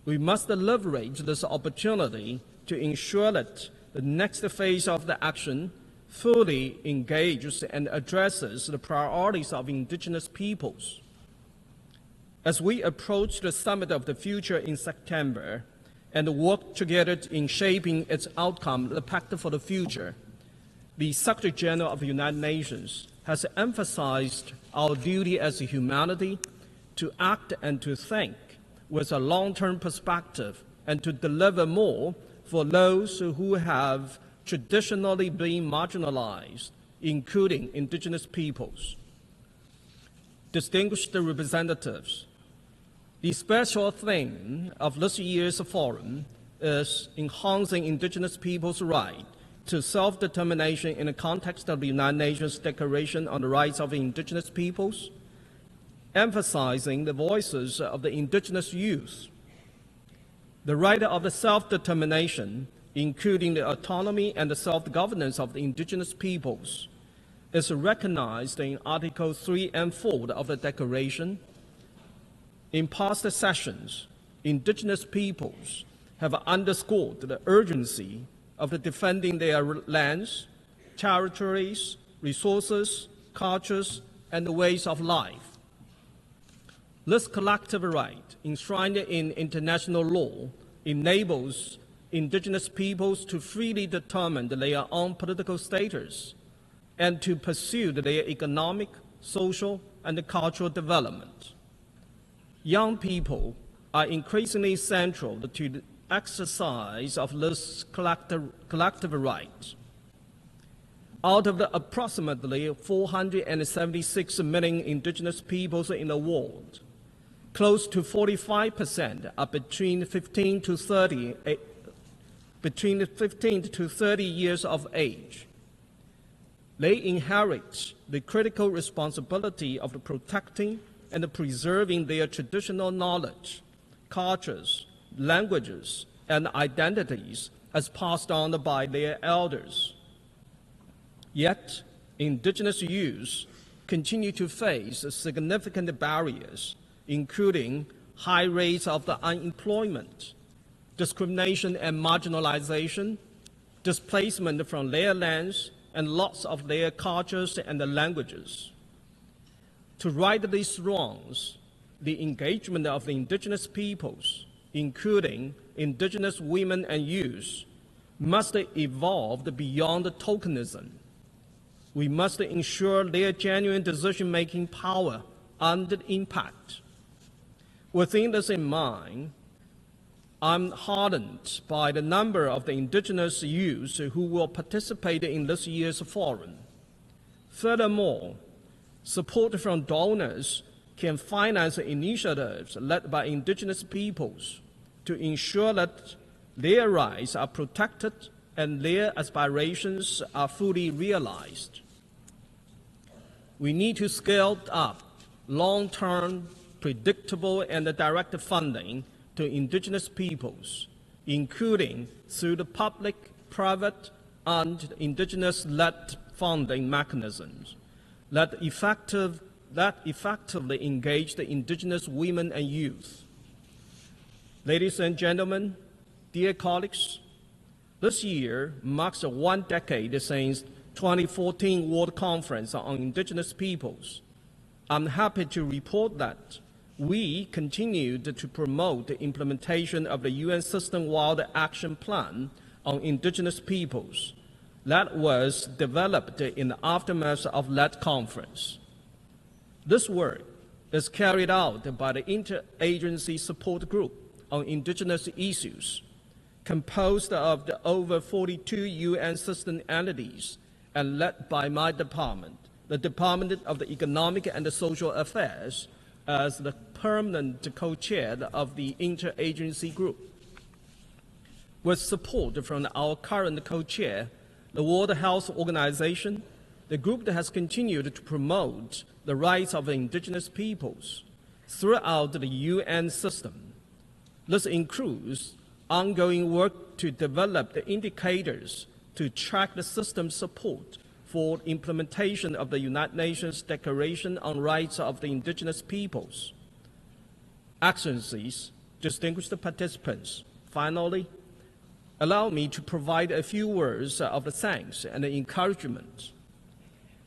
We must leverage this opportunity to ensure that the next phase of the action fully engages and addresses the priorities of Indigenous peoples. As we approach the Summit of the Future in September and work together in shaping its outcome, the Pact for the Future, the Secretary General of the United Nations has emphasized our duty as a humanity to act and to think with a long-term perspective and to deliver more for those who have traditionally been marginalized, including indigenous peoples. Distinguished representatives, the special theme of this year's forum is enhancing indigenous peoples' right to self-determination in the context of the United Nations Declaration on the Rights of Indigenous Peoples, emphasizing the voices of the indigenous youth. The right of the self-determination, including the autonomy and the self-governance of the indigenous peoples, is recognized in Articles 3 and 4 of the Declaration. In past sessions, indigenous peoples have underscored the urgency of defending their lands, territories, resources, cultures, and ways of life. This collective right, enshrined in international law, enables indigenous peoples to freely determine their own political status and to pursue their economic, social, and cultural development. Young people are increasingly central to the exercise of this collective right. Out of the approximately 476 million indigenous peoples in the world, close to 45% are between 15 to 30 years of age. They inherit the critical responsibility of protecting and preserving their traditional knowledge, cultures, languages, and identities as passed on by their elders. Yet, indigenous youth continue to face significant barriers, including high rates of unemployment, discrimination and marginalization, displacement from their lands, and loss of their cultures and languages. To right these wrongs, the engagement of the indigenous peoples, including indigenous women and youth, must evolve beyond tokenism. We must ensure their genuine decision-making power and impact. Within this in mind, I'm heartened by the number of the indigenous youth who will participate in this year's forum. Furthermore, support from donors can finance initiatives led by indigenous peoples to ensure that their rights are protected and their aspirations are fully realized. We need to scale up long-term, predictable, and direct funding to indigenous peoples, including through the public, private, and indigenous-led funding mechanisms that effectively engage the indigenous women and youth. Ladies and gentlemen, dear colleagues, this year marks 1 decade since 2014 World Conference on Indigenous Peoples. I'm happy to report that we continued to promote the implementation of the UN System-wide Action Plan on Indigenous Peoples that was developed in the aftermath of that conference. This work is carried out by the Interagency Support Group on Indigenous Issues, composed of the over 42 UN system entities and led by my department, the Department of the Economic and Social Affairs, as the permanent co-chair of the Interagency Group. With support from our current co-chair, the World Health Organization, the group that has continued to promote the rights of indigenous peoples throughout the UN system. This includes ongoing work to develop the indicators to track the system's support for implementation of the United Nations Declaration on Rights of the Indigenous Peoples. Excellencies, distinguished participants, finally, allow me to provide a few words of thanks and encouragement.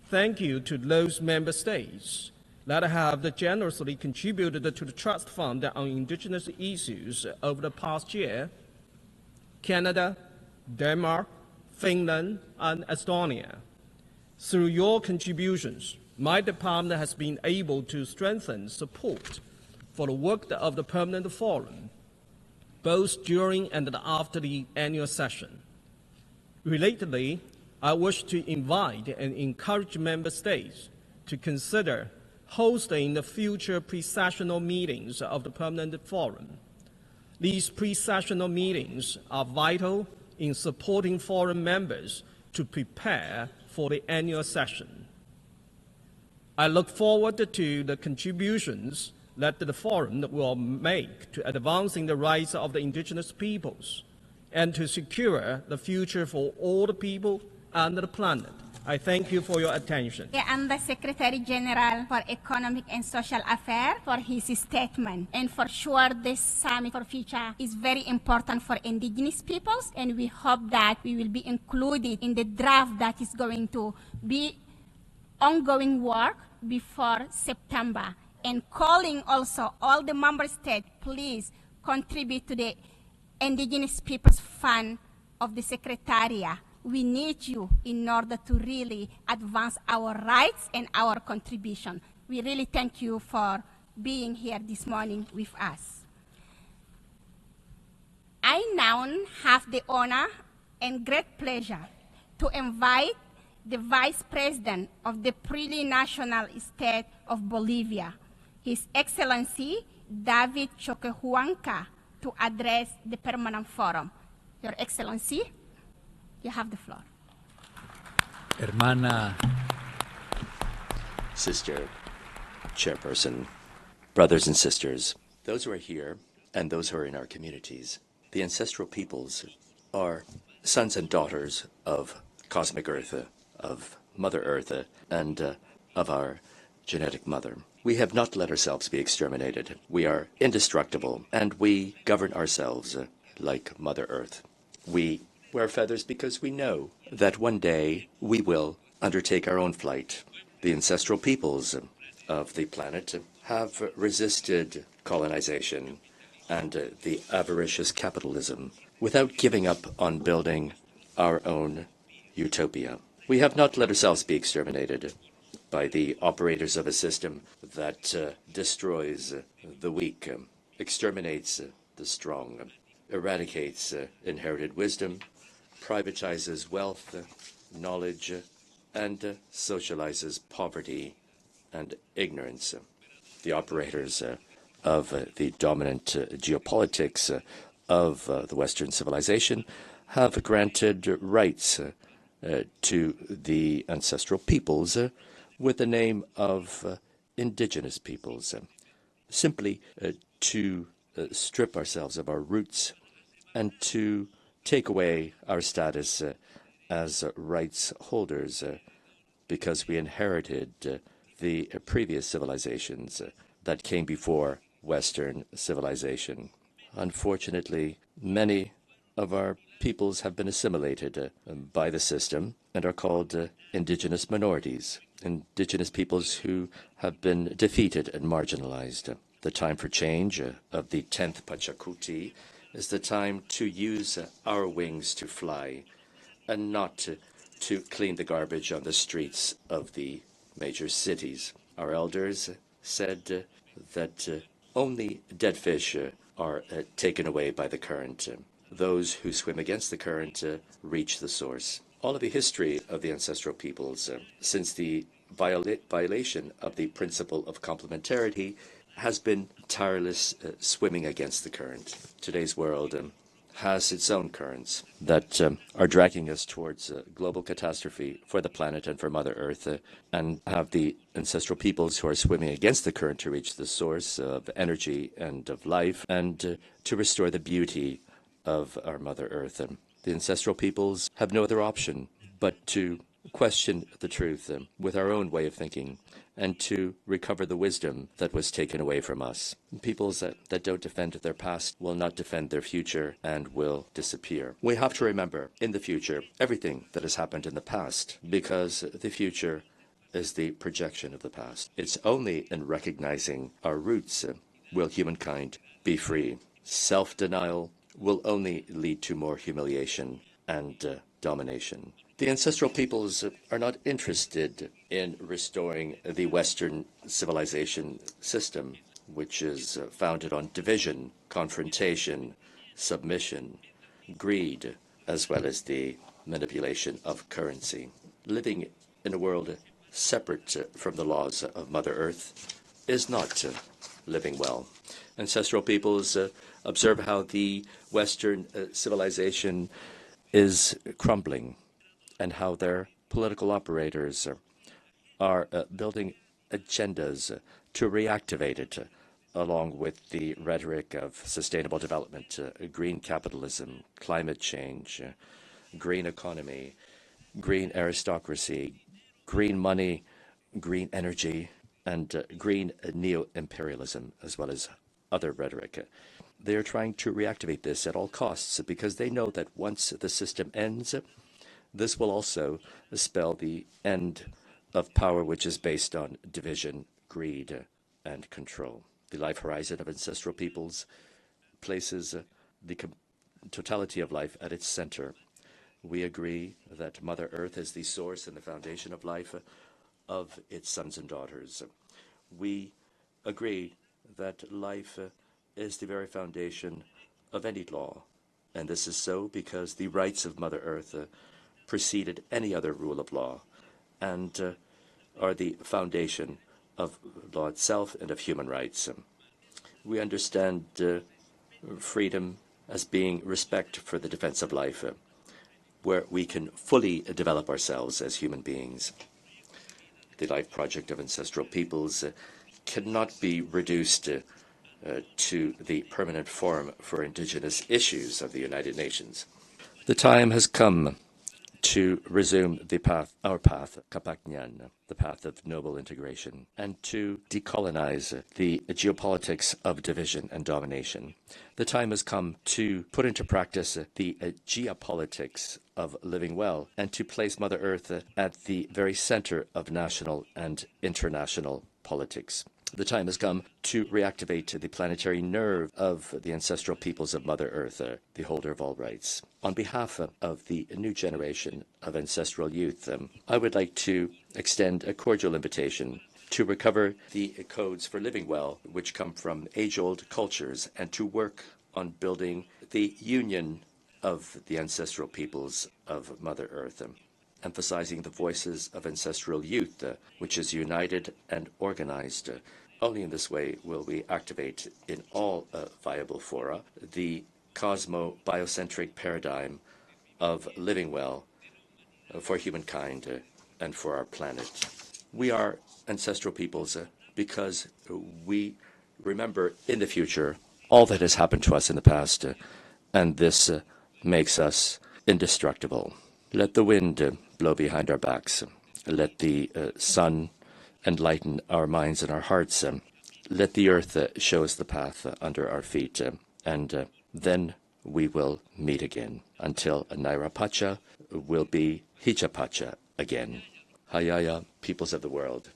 Thank you to those member states that have generously contributed to the Trust Fund on Indigenous Issues over the past year: Canada, Denmark, Finland, and Estonia. Through your contributions, my department has been able to strengthen support for the work of the Permanent Forum, both during and after the annual session. Relatedly, I wish to invite and encourage member states to consider hosting the future pre-sessional meetings of the Permanent Forum. These pre-sessional meetings are vital in supporting forum members to prepare for the annual session. I look forward to the contributions that the forum will make to advancing the rights of the indigenous peoples and to secure the future for all the people and the planet. I thank you for your attention. And the Secretary General for Economic and Social Affairs for his statement. And for sure, this summit for future is very important for indigenous peoples, and we hope that we will be included in the draft that is going to be ongoing work before September. And calling also all the member states, please contribute to the Indigenous Peoples Fund of the Secretariat. We need you in order to really advance our rights and our contribution. We really thank you for being here this morning with us. I now have the honor and great pleasure to invite the Vice President of the Plurinational State of Bolivia, His Excellency David Choquehuanca, to address the Permanent Forum. Your Excellency, you have the floor. Hermana. Sister, Chairperson, brothers and sisters, those who are here and those who are in our communities, the ancestral peoples are sons and daughters of cosmic Earth, of Mother Earth, and of our genetic mother. We have not let ourselves be exterminated. We are indestructible, and we govern ourselves like Mother Earth. We wear feathers because we know that one day we will undertake our own flight. The ancestral peoples of the planet have resisted colonization and the avaricious capitalism without giving up on building our own utopia. We have not let ourselves be exterminated by the operators of a system that destroys the weak, exterminates the strong, eradicates inherited wisdom, privatizes wealth, knowledge, and socializes poverty and ignorance. The operators of the dominant geopolitics of the Western civilization have granted rights to the ancestral peoples with the name of indigenous peoples, simply to strip ourselves of our roots and to take away our status as rights holders because we inherited the previous civilizations that came before Western civilization. Unfortunately, many of our peoples have been assimilated by the system and are called indigenous minorities, indigenous peoples who have been defeated and marginalized. The time for change of the 10th Pachacuti is the time to use our wings to fly and not to clean the garbage on the streets of the major cities. Our elders said that only dead fish are taken away by the current. Those who swim against the current reach the source. All of the history of the ancestral peoples since the violation of the principle of complementarity has been tireless swimming against the current. Today's world has its own currents that are dragging us towards global catastrophe for the planet and for Mother Earth, and have the ancestral peoples who are swimming against the current to reach the source of energy and of life, and to restore the beauty of our Mother Earth. The ancestral peoples have no other option but to question the truth with our own way of thinking and to recover the wisdom that was taken away from us. Peoples that don't defend their past will not defend their future and will disappear. We have to remember in the future everything that has happened in the past, because the future is the projection of the past. It's only in recognizing our roots will humankind be free. Self-denial will only lead to more humiliation and domination. The ancestral peoples are not interested in restoring the Western civilization system, which is founded on division, confrontation, submission, greed, as well as the manipulation of currency. Living in a world separate from the laws of Mother Earth is not living well. Ancestral peoples observe how the Western civilization is crumbling and how their political operators are building agendas to reactivate it, along with the rhetoric of sustainable development, green capitalism, climate change, green economy, green aristocracy, green money, green energy, and green neo-imperialism, as well as other rhetoric. They are trying to reactivate this at all costs because they know that once the system ends, this will also spell the end of power, which is based on division, greed, and control. The life horizon of ancestral peoples places the totality of life at its center. We agree that Mother Earth is the source and the foundation of life of its sons and daughters. We agree that life is the very foundation of any law, and this is so because the rights of Mother Earth preceded any other rule of law and are the foundation of law itself and of human rights. We understand freedom as being respect for the defense of life, where we can fully develop ourselves as human beings. The life project of ancestral peoples cannot be reduced to the Permanent Forum for Indigenous Issues of the United Nations. The time has come to resume the path, our path, Kapaknyan, the path of noble integration, and to decolonize the geopolitics of division and domination. The time has come to put into practice the geopolitics of living well and to place Mother Earth at the very center of national and international politics. The time has come to reactivate the planetary nerve of the ancestral peoples of Mother Earth, the holder of all rights. On behalf of the new generation of ancestral youth, I would like to extend a cordial invitation to recover the codes for living well, which come from age-old cultures, and to work on building the union of the ancestral peoples of Mother Earth, emphasizing the voices of ancestral youth, which is united and organized. Only in this way will we activate in all viable fora the cosmo-biocentric paradigm of living well for humankind and for our planet. We are ancestral peoples because we remember in the future all that has happened to us in the past, and this makes us indestructible. Let the wind blow behind our backs. Let the sun enlighten our minds and our hearts. Let the earth show us the path under our feet, and then we will meet again until Naira Pacha will be Hichapacha again. Hayaya, peoples of the world.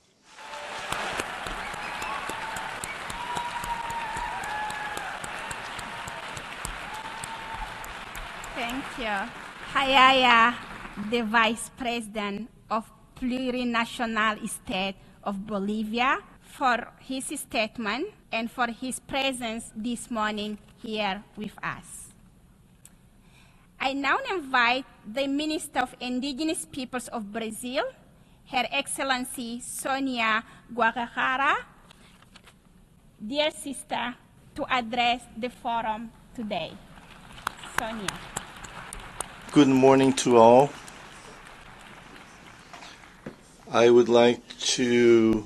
Thank you. Hayaya, the Vice President of Plurinational State of Bolivia, for his statement and for his presence this morning here with us. I now invite the Minister of Indigenous Peoples of Brazil, Her Excellency Sonia Guajajara, dear sister, to address the forum today. Sonia. Good morning to all. I would like to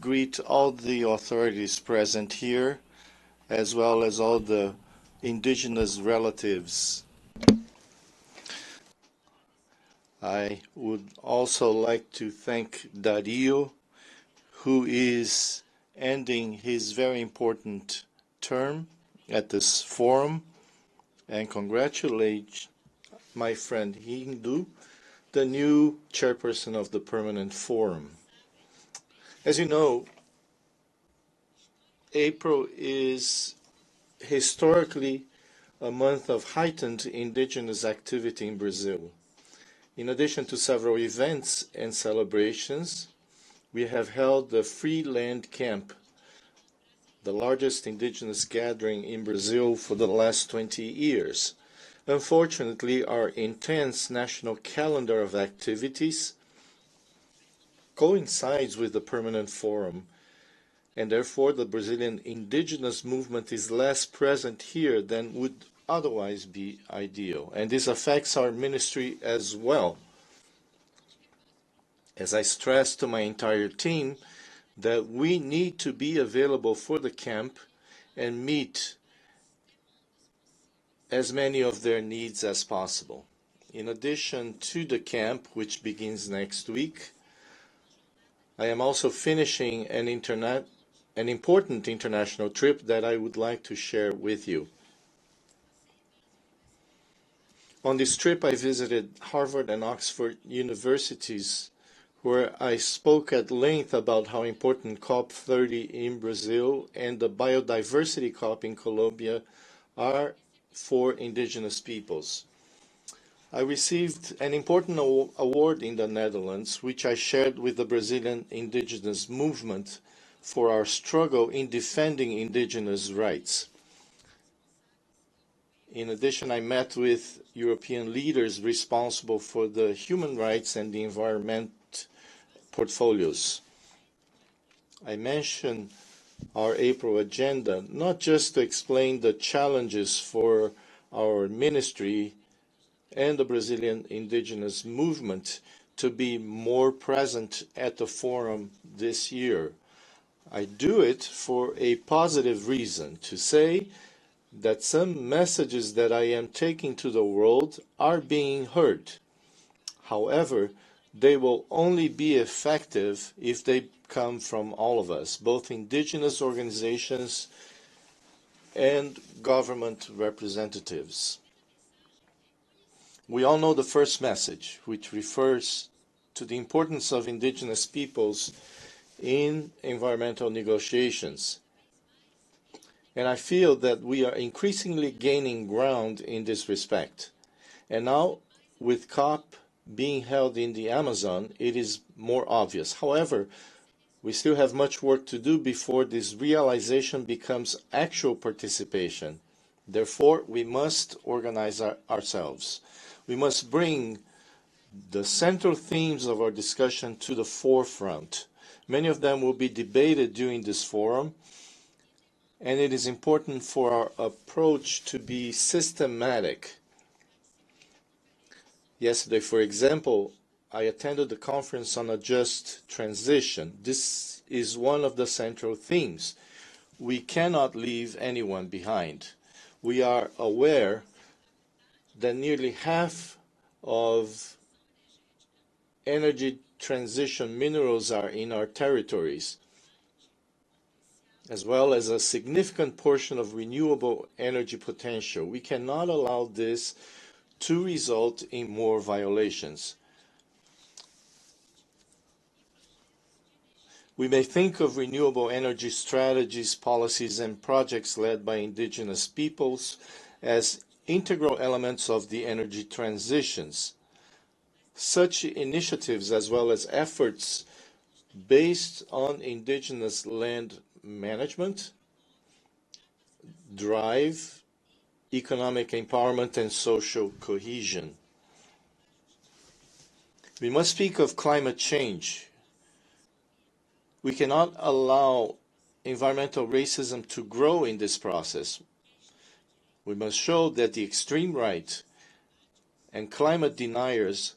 greet all the authorities present here, as well as all the indigenous relatives. I would also like to thank Dario, who is ending his very important term at this forum, and congratulate my friend Hindu, the new chairperson of the Permanent Forum. As you know, April is historically a month of heightened indigenous activity in Brazil. In addition to several events and celebrations, we have held the Free Land Camp, the largest indigenous gathering in Brazil for the last 20 years. Unfortunately, our intense national calendar of activities coincides with the permanent forum, and therefore the Brazilian indigenous movement is less present here than would otherwise be ideal. And this affects our ministry as well. As I stressed to my entire team, that we need to be available for the camp and meet as many of their needs as possible. In addition to the camp, which begins next week, I am also finishing an important international trip that I would like to share with you. On this trip, I visited Harvard and Oxford universities, where I spoke at length about how important COP30 in Brazil and the Biodiversity COP in Colombia are for indigenous peoples. I received an important award in the Netherlands, which I shared with the Brazilian indigenous movement for our struggle in defending indigenous rights. In addition, I met with European leaders responsible for the human rights and the environment portfolios. I mentioned our April agenda, not just to explain the challenges for our ministry and the Brazilian indigenous movement to be more present at the forum this year. I do it for a positive reason, to say that some messages that I am taking to the world are being heard. However, they will only be effective if they come from all of us, both indigenous organizations and government representatives. We all know the first message, which refers to the importance of indigenous peoples in environmental negotiations. And I feel that we are increasingly gaining ground in this respect. And now, with COP being held in the Amazon, it is more obvious. However, we still have much work to do before this realization becomes actual participation. Therefore, we must organize ourselves. We must bring the central themes of our discussion to the forefront. Many of them will be debated during this forum, and it is important for our approach to be systematic. Yesterday, for example, I attended the conference on a just transition. This is one of the central themes. We cannot leave anyone behind. We are aware that nearly half of energy transition minerals are in our territories, as well as a significant portion of renewable energy potential. We cannot allow this to result in more violations. We may think of renewable energy strategies, policies, and projects led by indigenous peoples as integral elements of the energy transitions. Such initiatives, as well as efforts based on indigenous land management, drive economic empowerment and social cohesion. We must speak of climate change. We cannot allow environmental racism to grow in this process. We must show that the extreme right and climate deniers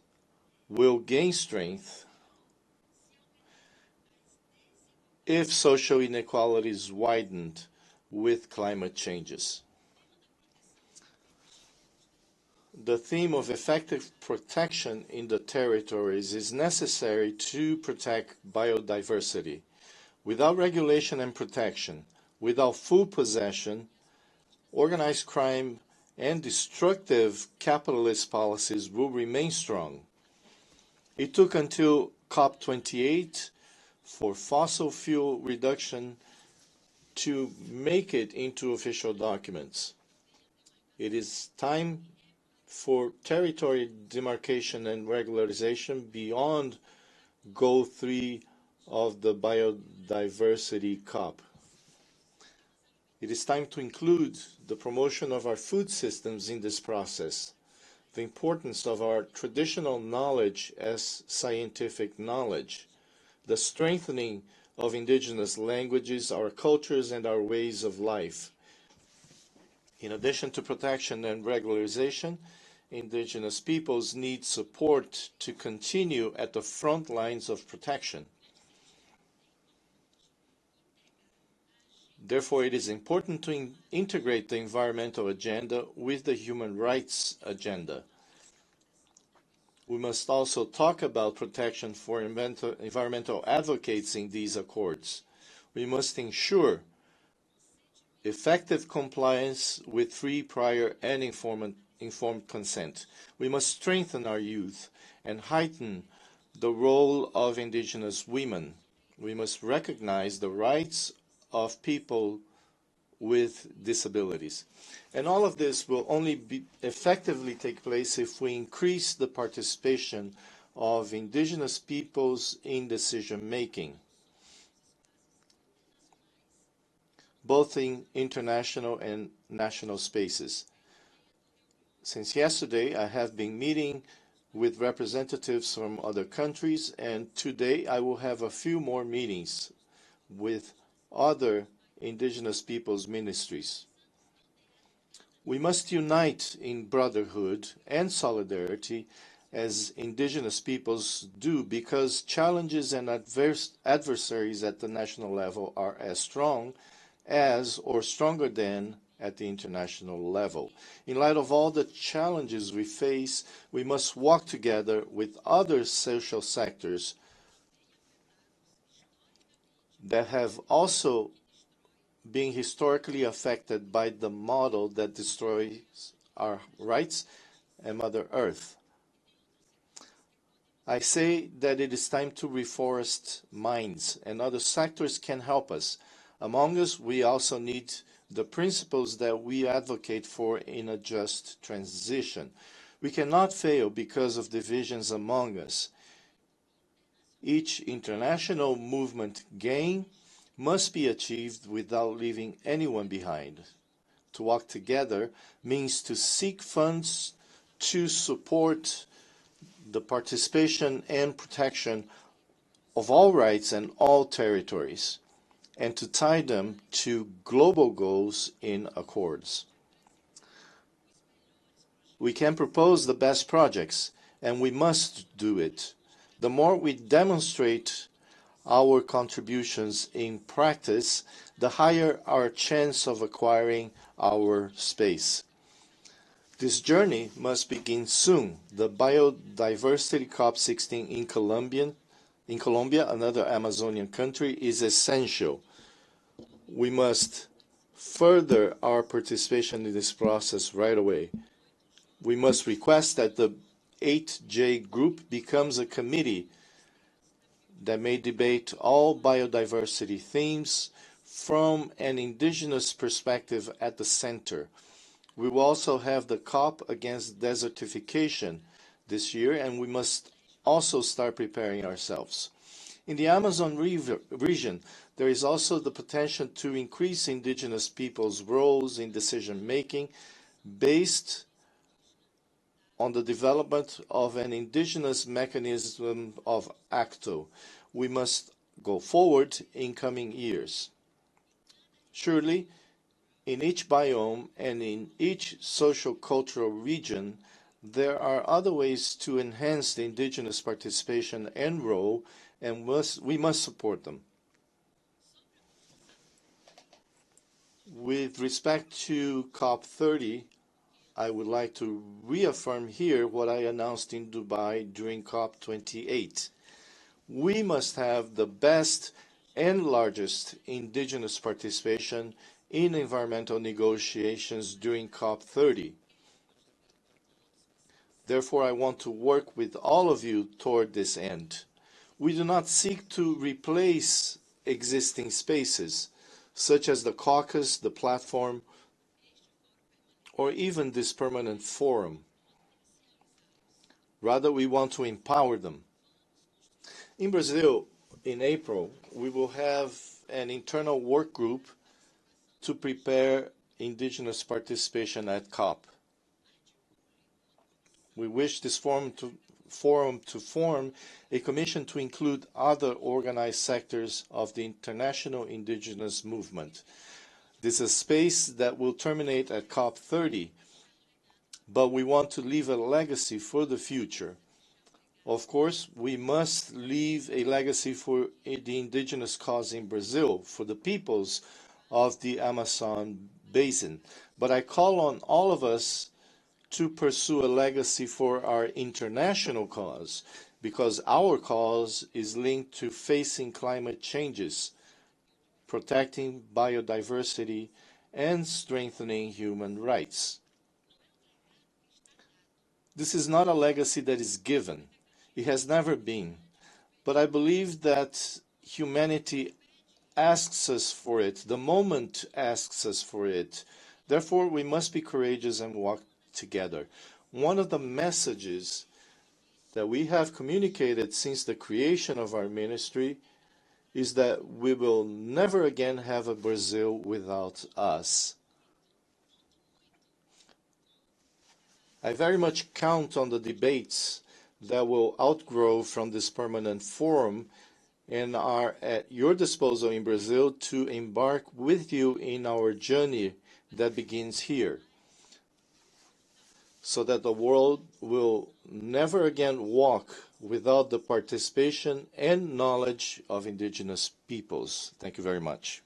will gain strength if social inequalities widened with climate changes. The theme of effective protection in the territories is necessary to protect biodiversity. Without regulation and protection, without full possession, organized crime and destructive capitalist policies will remain strong. It took until COP28 for fossil fuel reduction to make it into official documents. It is time for territory demarcation and regularization beyond Goal 3 of the Biodiversity COP. It is time to include the promotion of our food systems in this process, the importance of our traditional knowledge as scientific knowledge, the strengthening of indigenous languages, our cultures, and our ways of life. In addition to protection and regularization, indigenous peoples need support to continue at the front lines of protection. Therefore, it is important to integrate the environmental agenda with the human rights agenda. We must also talk about protection for environmental advocates in these accords. We must ensure effective compliance with free, prior, and informed consent. We must strengthen our youth and heighten the role of indigenous women. We must recognize the rights of people with disabilities. And all of this will only effectively take place if we increase the participation of indigenous peoples in decision making, both in international and national spaces. Since yesterday, I have been meeting with representatives from other countries, and today I will have a few more meetings with other indigenous peoples' ministries. We must unite in brotherhood and solidarity as indigenous peoples do, because challenges and adversaries at the national level are as strong as or stronger than at the international level. In light of all the challenges we face, we must walk together with other social sectors that have also been historically affected by the model that destroys our rights and Mother Earth. I say that it is time to reforest mines, and other sectors can help us. Among us, we also need the principles that we advocate for in a just transition. We cannot fail because of divisions among us. Each international movement gain must be achieved without leaving anyone behind. To walk together means to seek funds to support the participation and protection of all rights and all territories, and to tie them to global goals in accords. We can propose the best projects, and we must do it. The more we demonstrate our contributions in practice, the higher our chance of acquiring our space. This journey must begin soon. The Biodiversity COP16 in Colombia, another Amazonian country, is essential. We must further our participation in this process right away. We must request that the 8J group becomes a committee that may debate all biodiversity themes from an indigenous perspective at the center. We will also have the COP against desertification this year, and we must also start preparing ourselves. In the Amazon region, there is also the potential to increase indigenous people's roles in decision-making based on the development of an indigenous mechanism of ACTO. We must go forward in coming years. Surely, in each biome and in each social-cultural region, there are other ways to enhance the indigenous participation and role, and we must support them. With respect to COP30, I would like to reaffirm here what I announced in Dubai during COP28. We must have the best and largest indigenous participation in environmental negotiations during COP30. Therefore, I want to work with all of you toward this end. We do not seek to replace existing spaces, such as the caucus, the platform, or even this permanent forum. Rather, we want to empower them. In Brazil, in April, we will have an internal work group to prepare indigenous participation at COP. We wish this forum to form a commission to include other organized sectors of the international indigenous movement. This is a space that will terminate at COP30, but we want to leave a legacy for the future. Of course, we must leave a legacy for the indigenous cause in Brazil, for the peoples of the Amazon basin. But I call on all of us to pursue a legacy for our international cause, because our cause is linked to facing climate changes, protecting biodiversity, and strengthening human rights. This is not a legacy that is given. It has never been. But I believe that humanity asks us for it. The moment asks us for it. Therefore, we must be courageous and walk together. One of the messages that we have communicated since the creation of our ministry is that we will never again have a Brazil without us. I very much count on the debates that will outgrow from this permanent forum and are at your disposal in Brazil to embark with you in our journey that begins here, so that the world will never again walk without the participation and knowledge of indigenous peoples. Thank you very much.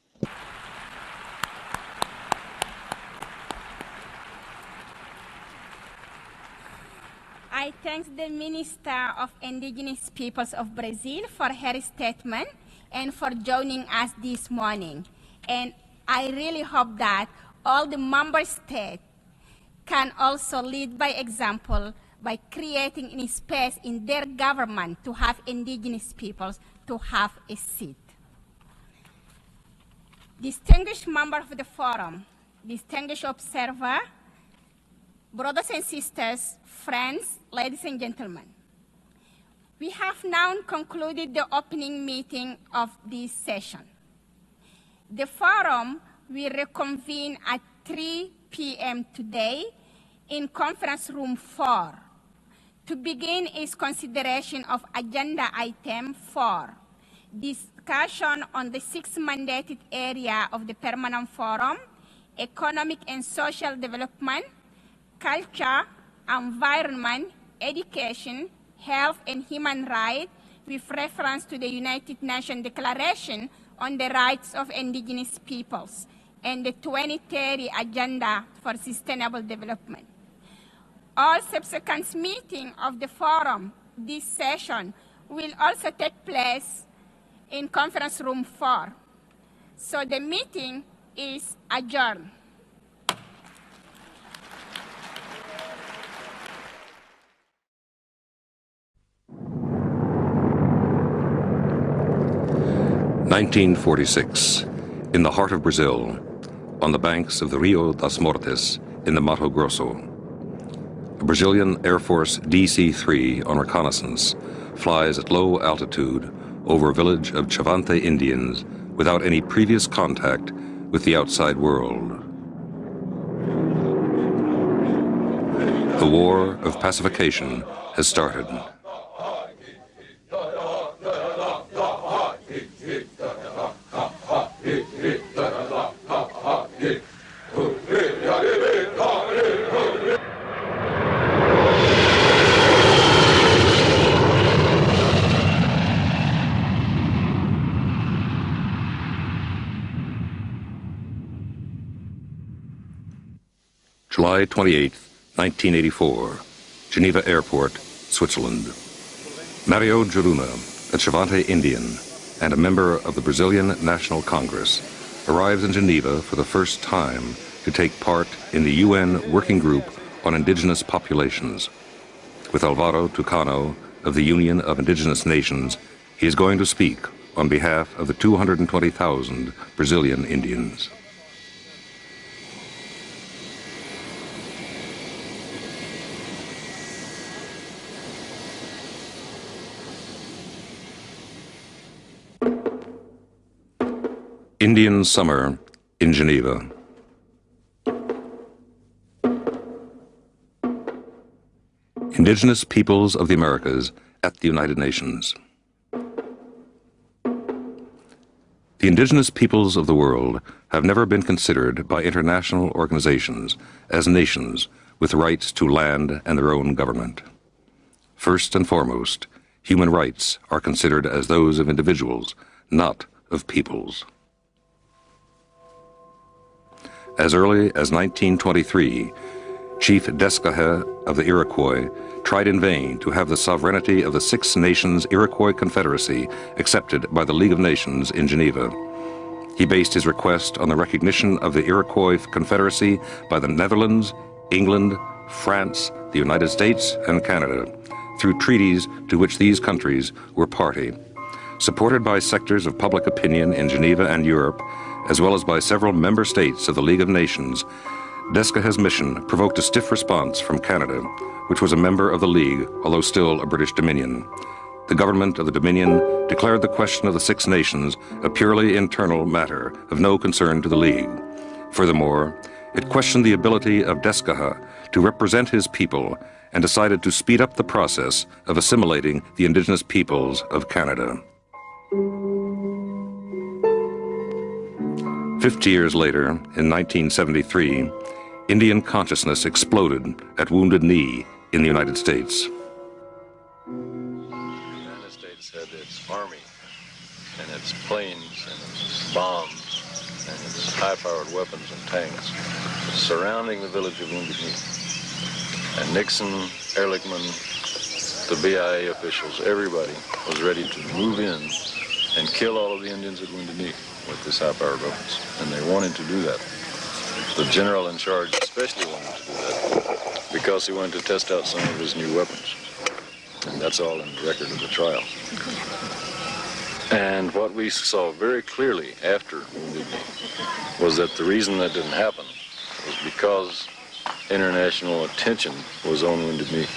I thank the Minister of Indigenous Peoples of Brazil for her statement and for joining us this morning. And I really hope that all the member states can also lead by example by creating a space in their government to have indigenous peoples to have a seat. Distinguished member of the forum, distinguished observer, brothers and sisters, friends, ladies and gentlemen, we have now concluded the opening meeting of this session. The forum will reconvene at 3 p.m. today in conference room 4 to begin its consideration of agenda item 4, discussion on the 6 mandated area of the permanent forum, economic and social development, culture, environment, education, health and human rights, with reference to the United Nations Declaration on the Rights of Indigenous Peoples and the 2030 Agenda for Sustainable Development. All subsequent meetings of the forum this session will also take place in conference room 4. So the meeting is adjourned. (1946), in the heart of Brazil, on the banks of the Rio das Mortes in the Mato Grosso. A Brazilian Air Force DC-3 on reconnaissance flies at low altitude over a village of Chavante Indians without any previous contact with the outside world. The war of pacification has started. July 28, 1984, Geneva Airport, Switzerland. Mario Juruna, a Chavante Indian and a member of the Brazilian National Congress, arrives in Geneva for the first time to take part in the UN Working Group on Indigenous Populations. With Alvaro Tucano of the Union of Indigenous Nations, he is going to speak on behalf of the 220,000 Brazilian Indians. Indian Summer in Geneva. Indigenous Peoples of the Americas at the United Nations. The indigenous peoples of the world have never been considered by international organizations as nations with rights to land and their own government. First and foremost, human rights are considered as those of individuals, not of peoples. As early as 1923, Chief Descahe of the Iroquois tried in vain to have the sovereignty of the Six Nations Iroquois Confederacy accepted by the League of Nations in Geneva. He based his request on the recognition of the Iroquois Confederacy by the Netherlands, England, France, the United States, and Canada, through treaties to which these countries were party. Supported by sectors of public opinion in Geneva and Europe, as well as by several member states of the League of Nations, Descahe's mission provoked a stiff response from Canada, which was a member of the League, although still a British Dominion. The government of the Dominion declared the question of the Six Nations a purely internal matter of no concern to the League. Furthermore, it questioned the ability of Descahe to represent his people and decided to speed up the process of assimilating the indigenous peoples of Canada. 50 years later, in 1973, Indian consciousness exploded at Wounded Knee in the United States. The United States had its army and its planes and its bombs and its high-powered weapons and tanks surrounding the village of Wounded Knee. And Nixon, Ehrlichman, the BIA officials, everybody was ready to move in and kill all of the Indians at Wounded Knee with this high-powered weapons. And they wanted to do that. The general in charge especially wanted to do that because he wanted to test out some of his new weapons. And that's all in the record of the trial. And what we saw very clearly after Wounded Knee was that the reason that didn't happen was because international attention was on Wounded Knee.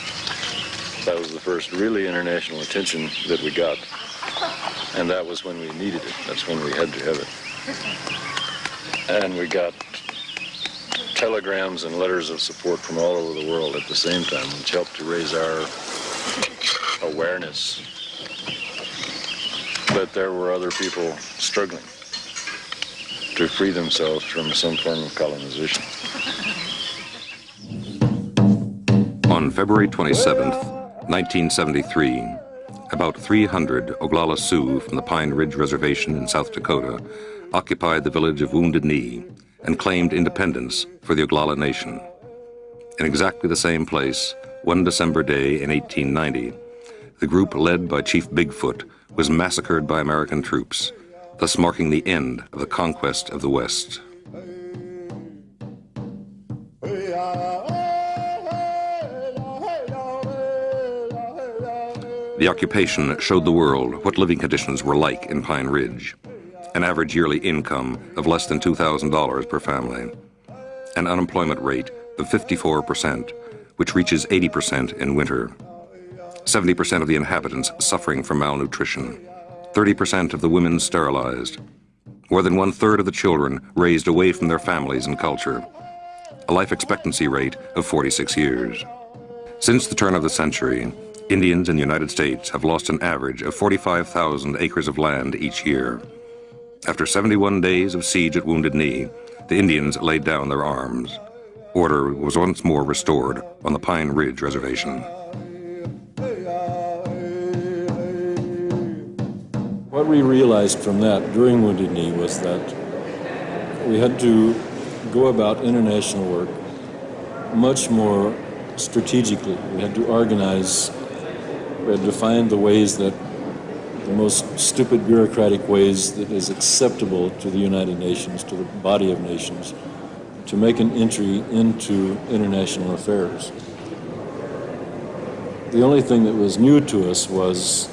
That was the first really international attention that we got. And that was when we needed it. That's when we had to have it. And we got telegrams and letters of support from all over the world at the same time, which helped to raise our awareness that there were other people struggling to free themselves from some form of colonization. On February 27th, 1973, about 300 Oglala Sioux from the Pine Ridge Reservation in South Dakota occupied the village of Wounded Knee and claimed independence for the Oglala Nation. In exactly the same place, one December day in 1890, the group led by Chief Bigfoot was massacred by American troops, thus marking the end of the conquest of the West. The occupation showed the world what living conditions were like in Pine Ridge. An average yearly income of less than $2,000 per family. An unemployment rate of 54%, which reaches 80% in winter. 70% of the inhabitants suffering from malnutrition. 30% of the women sterilized. More than 1/3 of the children raised away from their families and culture. A life expectancy rate of 46 years. Since the turn of the century, Indians in the United States have lost an average of 45,000 acres of land each year. After 71 days of siege at Wounded Knee, the Indians laid down their arms. Order was once more restored on the Pine Ridge Reservation. What we realized from that during Wounded Knee was that we had to go about international work much more strategically. We had to organize, we had to find the ways that the most stupid bureaucratic ways that is acceptable to the United Nations, to the body of nations, to make an entry into international affairs. The only thing that was new to us was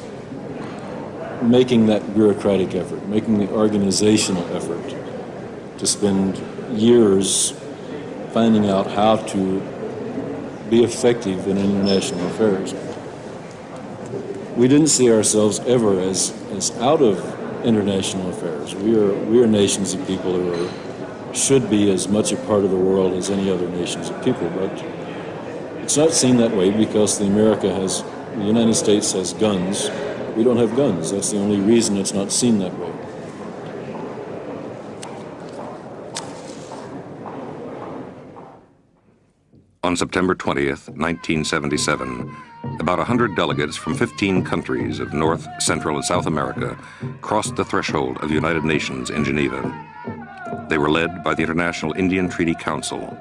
making that bureaucratic effort, making the organizational effort to spend years finding out how to be effective in international affairs. We didn't see ourselves ever as out of international affairs. We are nations of people who should be as much a part of the world as any other nations of people, but it's not seen that way because the United States has guns. We don't have guns. That's the only reason it's not seen that way. On September 20th, 1977, about 100 delegates from 15 countries of North, Central, and South America crossed the threshold of the United Nations in Geneva. They were led by the International Indian Treaty Council,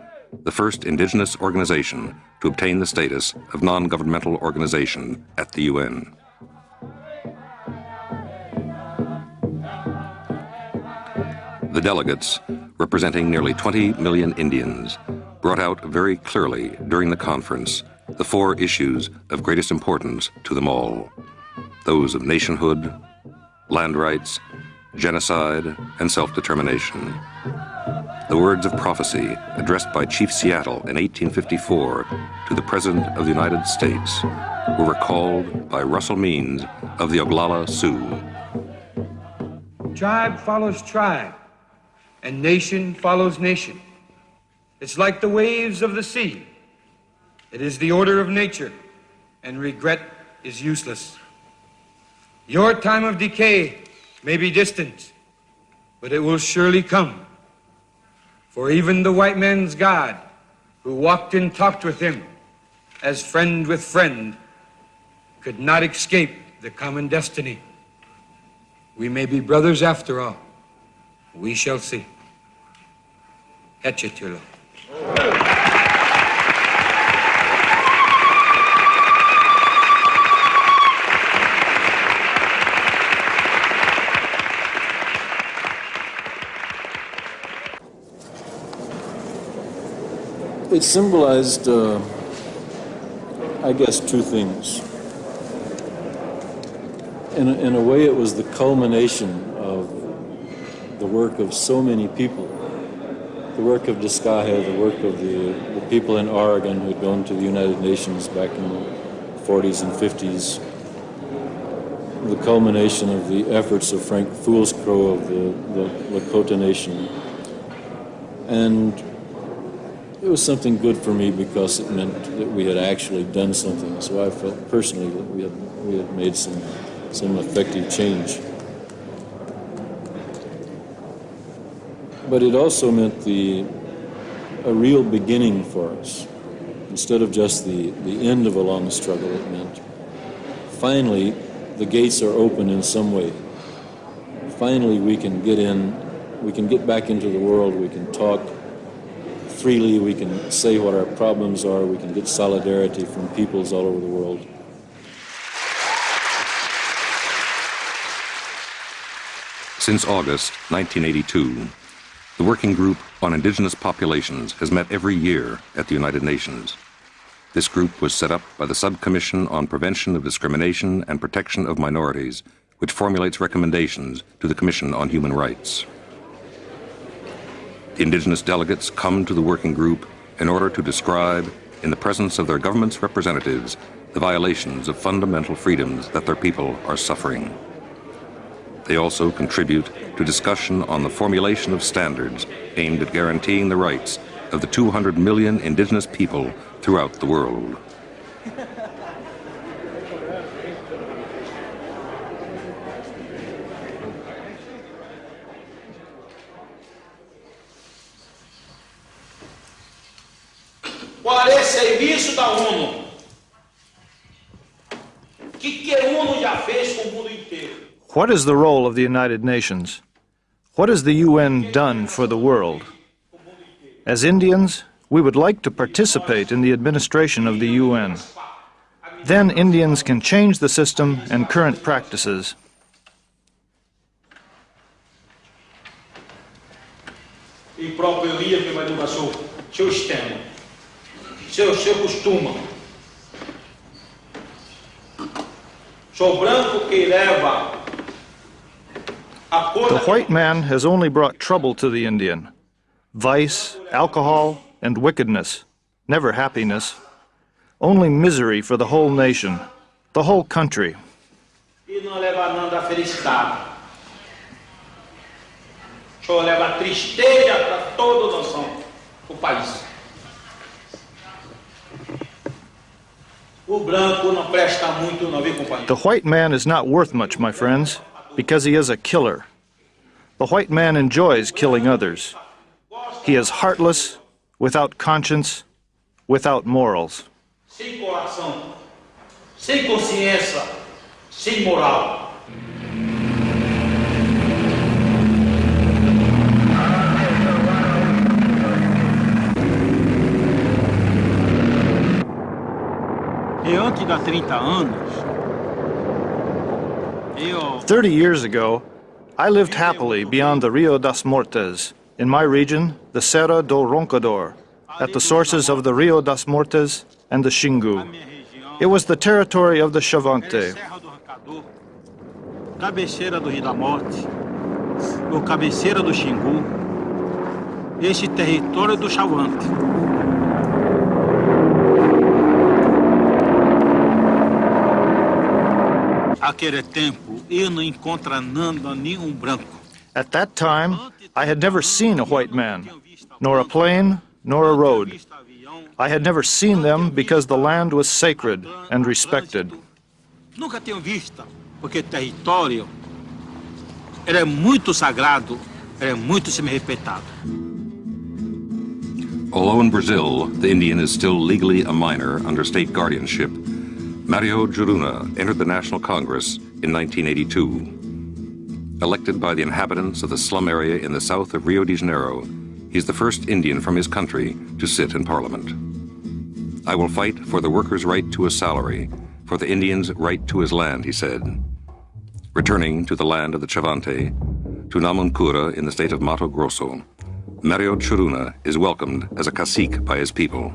the first indigenous organization to obtain the status of non-governmental organization at the UN. The delegates, representing nearly 20 million Indians, brought out very clearly during the conference the four issues of greatest importance to them all: those of nationhood, land rights, genocide, and self-determination. The words of prophecy addressed by Chief Seattle in 1854 to the President of the United States were recalled by Russell Means of the Oglala Sioux. Tribe follows tribe, and nation follows nation. It's like the waves of the sea. It is the order of nature, and regret is useless. Your time of decay may be distant, but it will surely come. For even the white man's God, who walked and talked with him as friend with friend, could not escape the common destiny. We may be brothers after all. We shall see. Etchetulo. It symbolized, I guess, two things. In a way, it was the culmination of the work of so many people. The work of Discahe, the work of the people in Oregon who had gone to the United Nations back in the 40s and 50s. The culmination of the efforts of Frank Foolscrow of the Lakota Nation. And it was something good for me because it meant that we had actually done something. So I felt personally that we had made some effective change. But it also meant a real beginning for us. Instead of just the end of a long struggle, it meant finally the gates are open in some way. Finally we can get in, we can get back into the world, we can talk freely, we can say what our problems are, we can get solidarity from peoples all over the world. Since August 1982, the Working Group on Indigenous Populations has met every year at the United Nations. This group was set up by the Subcommission on Prevention of Discrimination and Protection of Minorities, which formulates recommendations to the Commission on Human Rights. The Indigenous delegates come to the Working Group in order to describe, in the presence of their government's representatives, the violations of fundamental freedoms that their people are suffering. They also contribute to discussion on the formulation of standards aimed at guaranteeing the rights of the 200 million indigenous people throughout the world. Qual é o serviço da ONU? O que a ONU já fez com o mundo inteiro? What is the role of the United Nations? What has the UN done for the world? As Indians, we would like to participate in the administration of the UN. Then Indians can change the system and current practices. E próprio Elia que vai dar seu sistema, seu costume. Sou branco que leva. The white man has only brought trouble to the Indian. Vice, alcohol, and wickedness. Never happiness. Only misery for the whole nation, the whole country. E não leva nada a felicidade. O senhor leva tristeza para toda a nação, o país. O branco não presta muito, não vê, companheiro? The white man is not worth much, my friends, because he is a killer. The white man enjoys killing others. He is heartless, without conscience, without morals. Sem coração, sem consciência, sem moral. E antes de 30 anos, 30 years ago, I lived happily beyond the Rio das Mortes, in my region, the Serra do Roncador, at the sources of the Rio das Mortes and the Xingu. It was the territory of the Chavante. cabeceira do Rio da Morte, ou cabeceira do Xingu, este território do Chavante. Aquele tempo, eu não encontro nada, nenhum branco. At that time, I had never seen a white man, nor a plane, nor a road. I had never seen them because the land was sacred and respected. Nunca tenho visto, porque o território era muito sagrado, era muito semi-respeitado. Although in Brazil, the Indian is still legally a minor under state guardianship, Mario Juruna entered the National Congress in 1982. Elected by the inhabitants of the slum area in the south of Rio de Janeiro, he's the first Indian from his country to sit in Parliament. I will fight for the worker's right to a salary, for the Indian's right to his land, he said. Returning to the land of the Chavante, to Namuncura in the state of Mato Grosso, Mario Juruna is welcomed as a cacique by his people.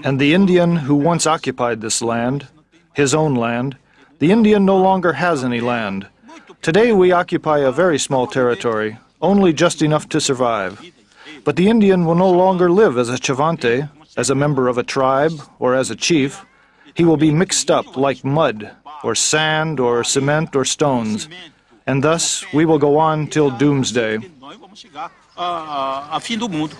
And the Indian who once occupied this land, his own land, the Indian no longer has any land. Today we occupy a very small territory, only just enough to survive. But the Indian will no longer live as a Chavante, as a member of a tribe, or as a chief. He will be mixed up like mud, or sand, or cement, or stones. And thus we will go on till doomsday. A fim do mundo.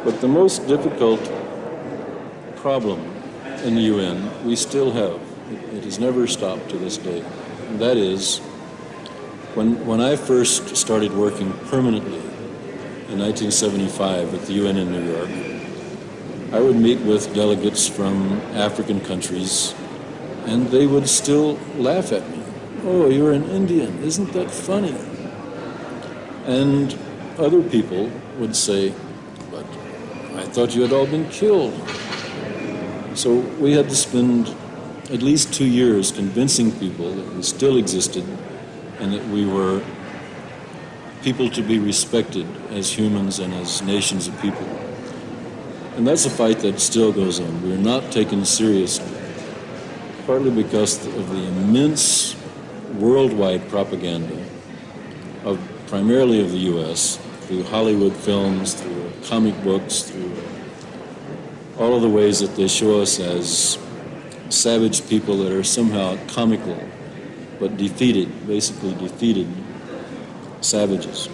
But the most difficult problem in the UN we still have, it has never stopped to this day, and that is when I first started working permanently in 1975 at the UN in New York, I would meet with delegates from African countries, and they would still laugh at me. "Oh, you're an Indian, isn't that funny?" And other people would say, "But I thought you had all been killed." So we had to spend at least 2 years convincing people that we still existed and that we were people to be respected as humans and as nations of people. And that's a fight that still goes on. We're not taken seriously, partly because of the immense worldwide propaganda of primarily of the U.S., through Hollywood films, through comic books, through all of the ways that they show us as savage people that are somehow comical, but defeated, basically defeated savages.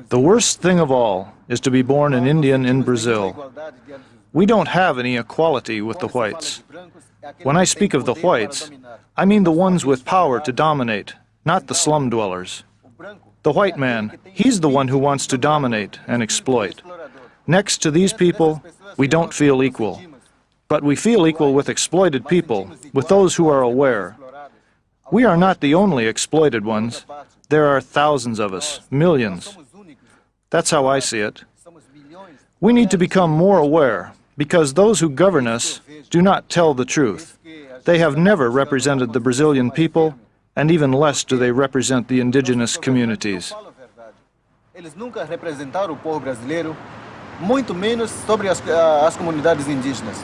The worst thing of all is to be born an Indian in Brazil. We don't have any equality with the whites. When I speak of the whites, I mean the ones with power to dominate, not the slum dwellers. The white man, he's the one who wants to dominate and exploit. Next to these people, we don't feel equal. But we feel equal with exploited people, with those who are aware. We are not the only exploited ones. There are thousands of us, millions. That's how I see it. We need to become more aware, because those who govern us do not tell the truth. They have never represented the Brazilian people, and even less do they represent the indigenous communities. Eles nunca representaram o povo brasileiro, muito menos sobre as comunidades indígenas.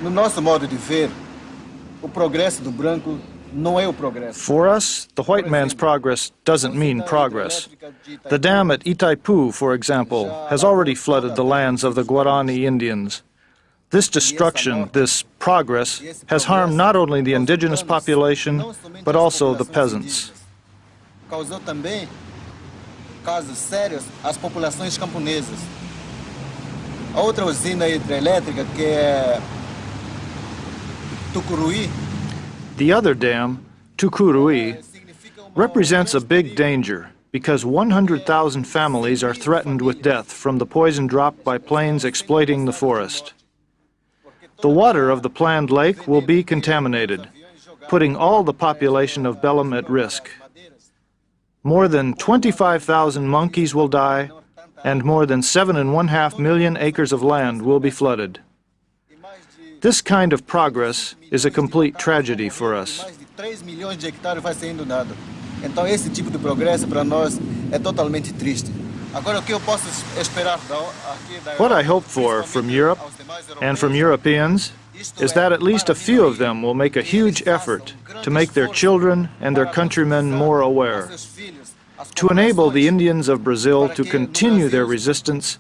No nosso modo de ver, o progresso do branco não é o progresso. For us, the white man's progress doesn't mean progress. The dam at Itaipu, for example, has already flooded the lands of the Guarani Indians. This destruction, this progress, has harmed not only the indigenous population, but also the peasants. Causou também casos sérios às populações camponesas. A outra usina hidrelétrica, que é Tucuruí, The other dam, Tucuruí, represents a big danger because 100,000 families are threatened with death from the poison dropped by planes exploiting the forest. The water of the planned lake will be contaminated, putting all the population of Belém at risk. More than 25,000 monkeys will die, and more than 7.5 million acres of land will be flooded. This kind of progress is a complete tragedy for us. mais de 3 milhões de hectares vai ser inundado. Então esse tipo de progresso para nós é totalmente triste. Agora o que eu posso esperar aqui da What I hope for from Europe and from Europeans is that at least a few of them will make a huge effort to make their children and their countrymen more aware, to enable the Indians of Brazil to continue their resistance,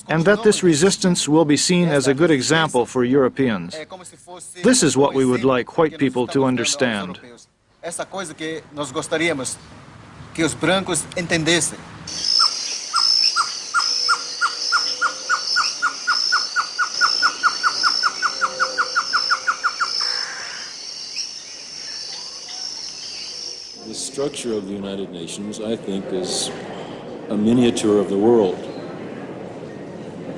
and that this resistance will be seen as a good example for Europeans. This is what we would like white people to understand. Essa coisa que nós gostaríamos que os brancos entendessem. The structure of the United Nations, I think, is a miniature of the world.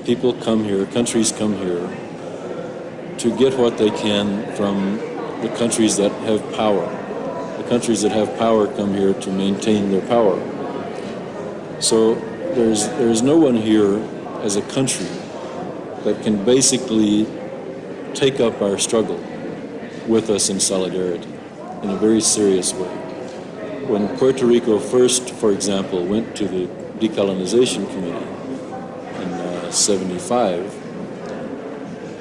People come here, countries come here to get what they can from the countries that have power. The countries that have power come here to maintain their power. So there's no one here as a country that can basically take up our struggle with us in solidarity in a very serious way. When Puerto Rico first, for example, went to the Decolonization Committee in '75,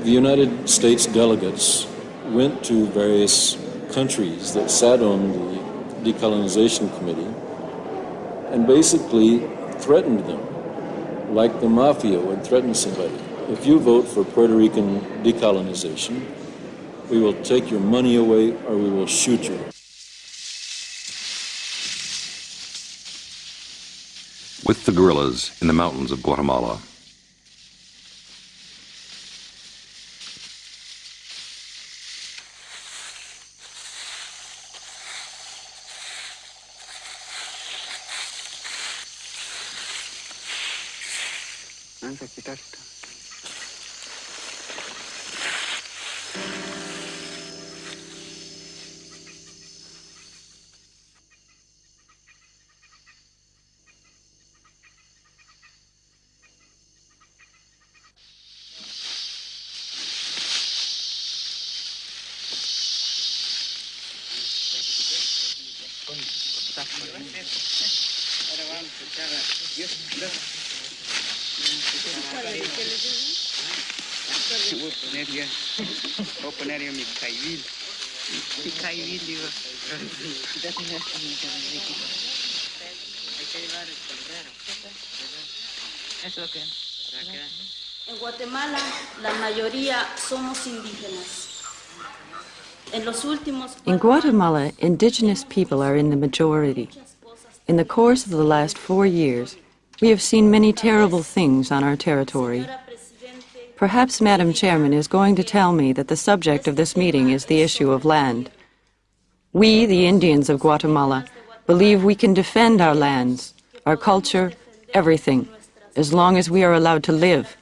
the United States delegates went to various countries that sat on the Decolonization Committee and basically threatened them, like the mafia would threaten somebody. If you vote for Puerto Rican decolonization, we will take your money away or we will shoot you. With the guerrillas in the mountains of Guatemala. En Guatemala, la mayoría somos indígenas. In Guatemala, indigenous people are in the majority. In the course of the last 4 years, we have seen many terrible things on our territory. Perhaps Madam Chairman is going to tell me that the subject of this meeting is the issue of land. We, the Indians of Guatemala, believe we can defend our lands, our culture, everything, as long as we are allowed to live.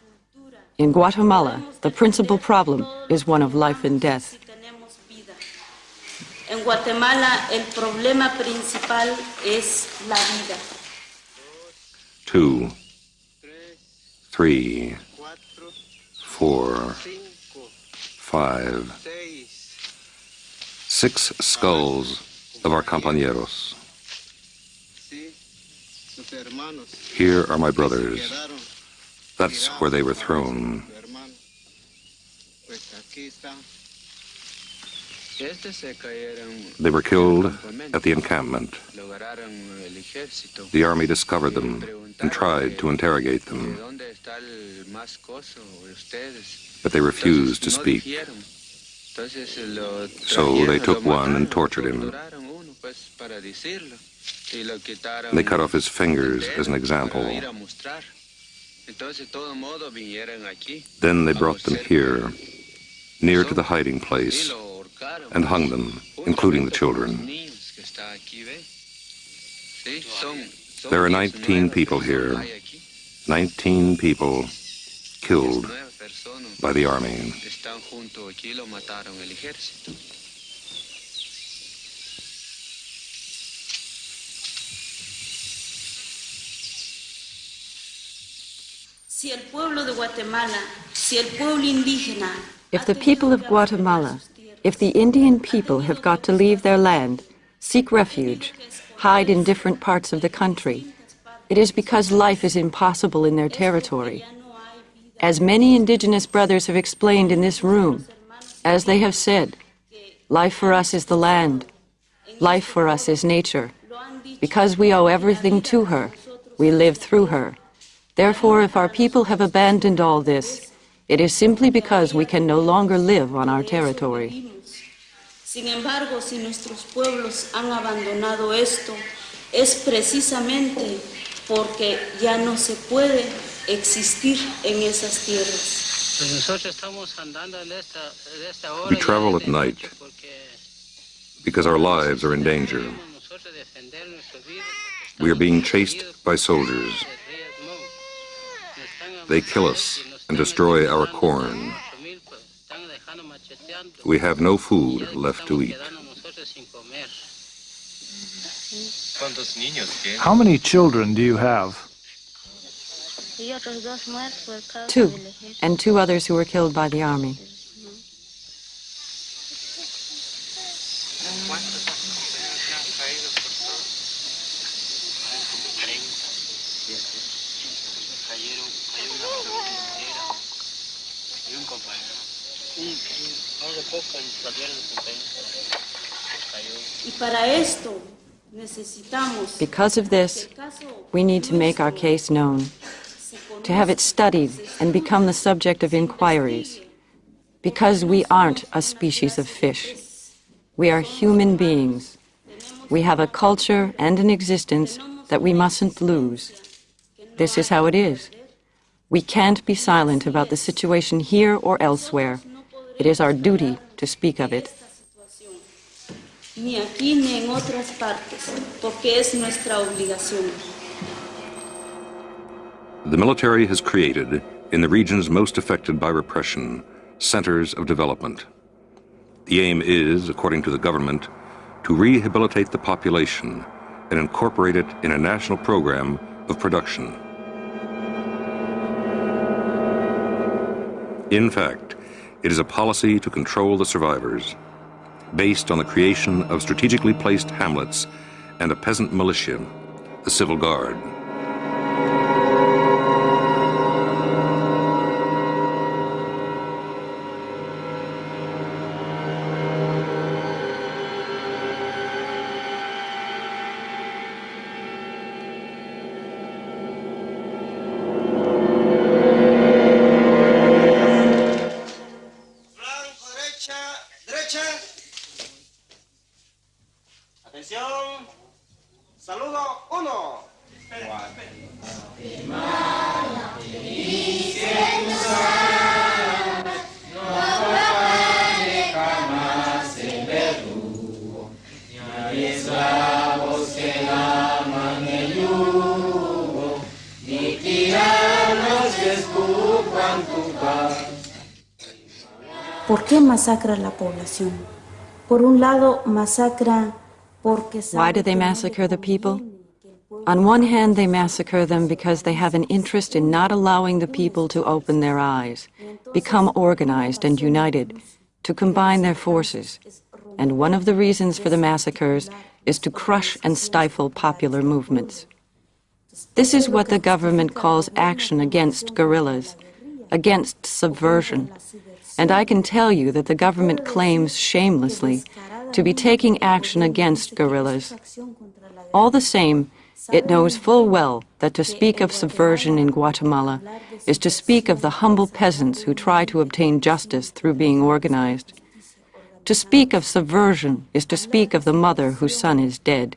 In Guatemala, the principal problem is one of life and death. En Guatemala, el problema principal es la vida. 2, 3, 4, 5, 6 skulls of our compañeros. Here are my brothers. That's where they were thrown. They were killed at the encampment. The army discovered them and tried to interrogate them, but they refused to speak. So they took one and tortured him. They cut off his fingers as an example. Then they brought them here, near to the hiding place, and hung them, including the children. There are 19 people here, 19 people killed by the army. If the people of Guatemala, if the Indian people have got to leave their land, seek refuge, hide in different parts of the country, it is because life is impossible in their territory. As many indigenous brothers have explained in this room, As they have said, life for us is the land. Life for us is nature. Because we owe everything to her, we live through her. Therefore, if our people have abandoned all this, it is simply because we can no longer live on our territory. Sin embargo, si nuestros pueblos han abandonado esto, es precisamente porque ya no se puede existir en esas tierras. We travel at night because our lives are in danger. We are being chased by soldiers. They kill us and destroy our corn. We have no food left to eat. How many children do you have? 2, and 2 others who were killed by the army. Because of this, we need to make our case known, to have it studied and become the subject of inquiries. Because we aren't a species of fish. We are human beings. We have a culture and an existence that we mustn't lose. This is how it is. We can't be silent about the situation here or elsewhere. It is our duty to speak of it. Ni aquí ni en otras partes, porque es nuestra obligación. The military has created, in the regions most affected by repression, centers of development. The aim is, according to the government, to rehabilitate the population and incorporate it in a national program of production. In fact, it is a policy to control the survivors, based on the creation of strategically placed hamlets and a peasant militia, the Civil Guard. ¿Por qué masacra la población? Por un lado, masacra porque Why do they massacre the people? On one hand, they massacre them because they have an interest in not allowing the people to open their eyes, become organized and united, to combine their forces. And one of the reasons for the massacres is to crush and stifle popular movements. This is what the government calls action against guerrillas, against subversion. And I can tell you that the government claims shamelessly to be taking action against guerrillas. All the same, it knows full well that to speak of subversion in Guatemala is to speak of the humble peasants who try to obtain justice through being organized. To speak of subversion is to speak of the mother whose son is dead,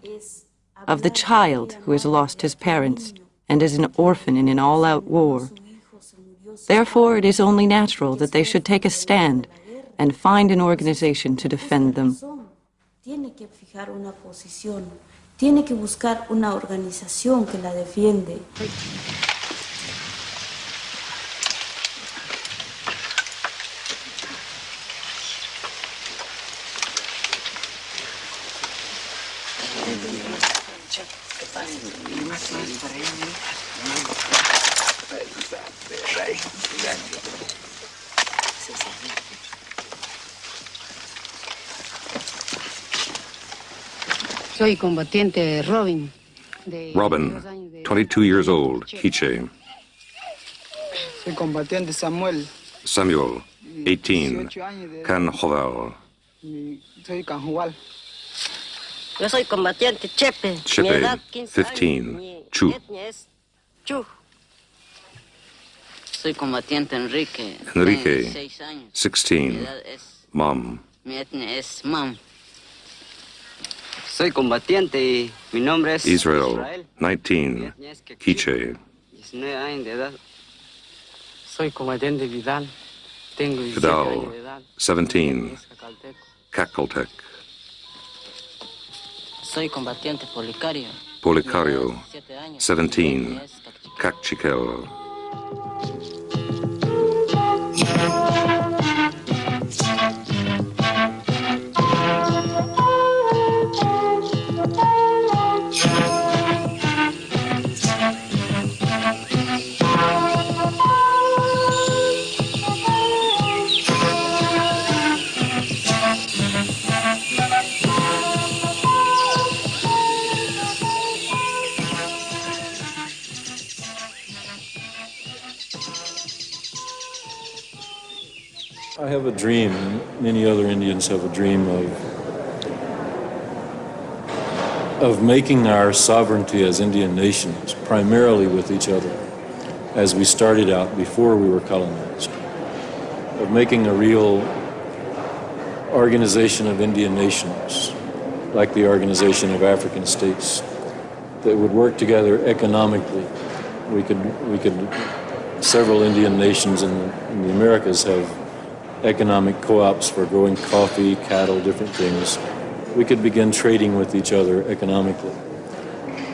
of the child who has lost his parents and is an orphan in an all-out war. Therefore, it is only natural that they should take a stand and find an organization to defend them. Tiene que fijar una posición, tiene que buscar una organización que la defiende. Soy combatiente Robin. Robin, 22 years old, Quiche. Soy combatiente Samuel, Samuel, 18, Canjoval. Yo soy combatiente Chepe. Chepe, 15, Chu. Soy combatiente Enrique. Enrique, 16, Mom. Mi etnia es Mam. Soy combatiente y mi nombre es Israel, 19, Quiche. 19 años de edad. Soy combatiente Vidal. Tengo 17 Vidal, años de edad. 17, Cacaltec. Soy combatiente Policario. Policario, 17, Cacchiquel. I have a dream, many other Indians have a dream of making our sovereignty as Indian nations, primarily with each other, as we started out before we were colonized, of making a real organization of Indian nations, like the Organization of African States, that would work together economically. We could several Indian nations in the Americas have economic co-ops for growing coffee, cattle, different things. We could begin trading with each other economically.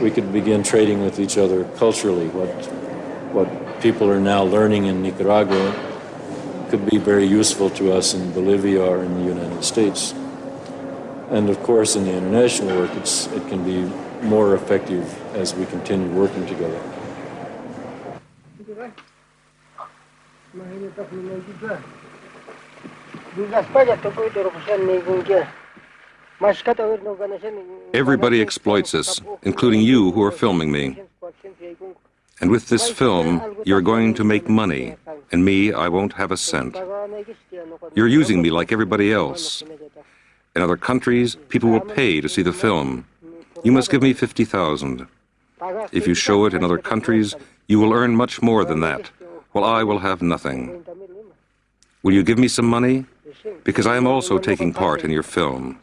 We could begin trading with each other culturally. What people are now learning in Nicaragua could be very useful to us in Bolivia or in the United States. And of course, in the international work, it can be more effective as we continue working together. Everybody exploits us, including you who are filming me. And with this film, you're going to make money, and me, I won't have a cent. You're using me like everybody else. In other countries, people will pay to see the film. You must give me 50,000. If you show it in other countries, you will earn much more than that, while I will have nothing. Will you give me some money? Because I am also taking part in your film.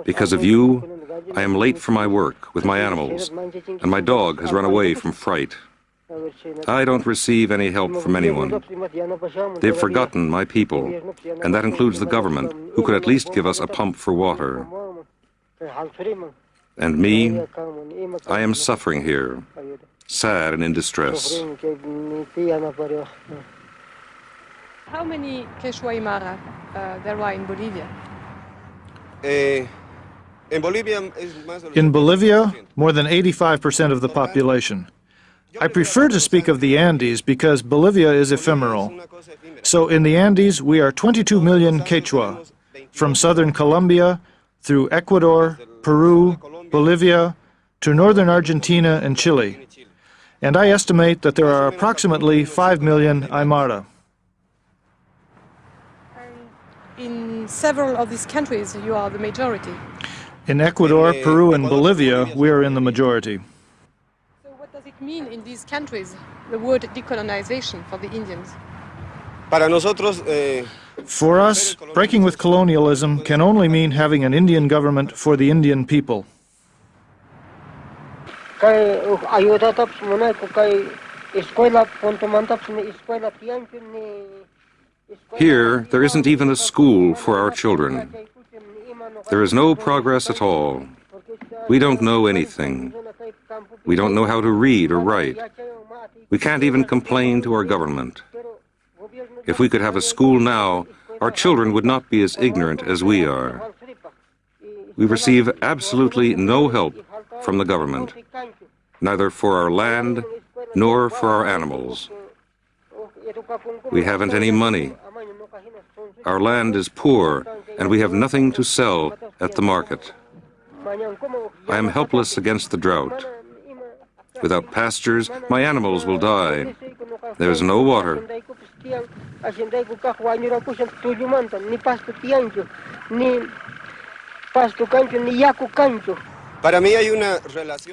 Because of you, I am late for my work with my animals, and my dog has run away from fright. I don't receive any help from anyone. They've forgotten my people, and that includes the government, who could at least give us a pump for water. And me, I am suffering here, sad and in distress. How many Quechua Aymara there are in Bolivia? In Bolivia, more than 85% of the population. I prefer to speak of the Andes because Bolivia is ephemeral. So in the Andes, we are 22 million Quechua, from southern Colombia, through Ecuador, Peru, Bolivia, to northern Argentina and Chile. And I estimate that there are approximately 5 million Aymara. In several of these countries, you are the majority. In Ecuador, Peru, and Bolivia, we are in the majority. So what does it mean in these countries, the word decolonization for the Indians? For us, breaking with colonialism can only mean having an Indian government for the Indian people. Here, there isn't even a school for our children. There is no progress at all. We don't know anything. We don't know how to read or write. We can't even complain to our government. If we could have a school now, our children would not be as ignorant as we are. We receive absolutely no help from the government, neither for our land nor for our animals. We haven't any money. Our land is poor, and we have nothing to sell at the market. I am helpless against the drought. Without pastures, my animals will die. There is no water.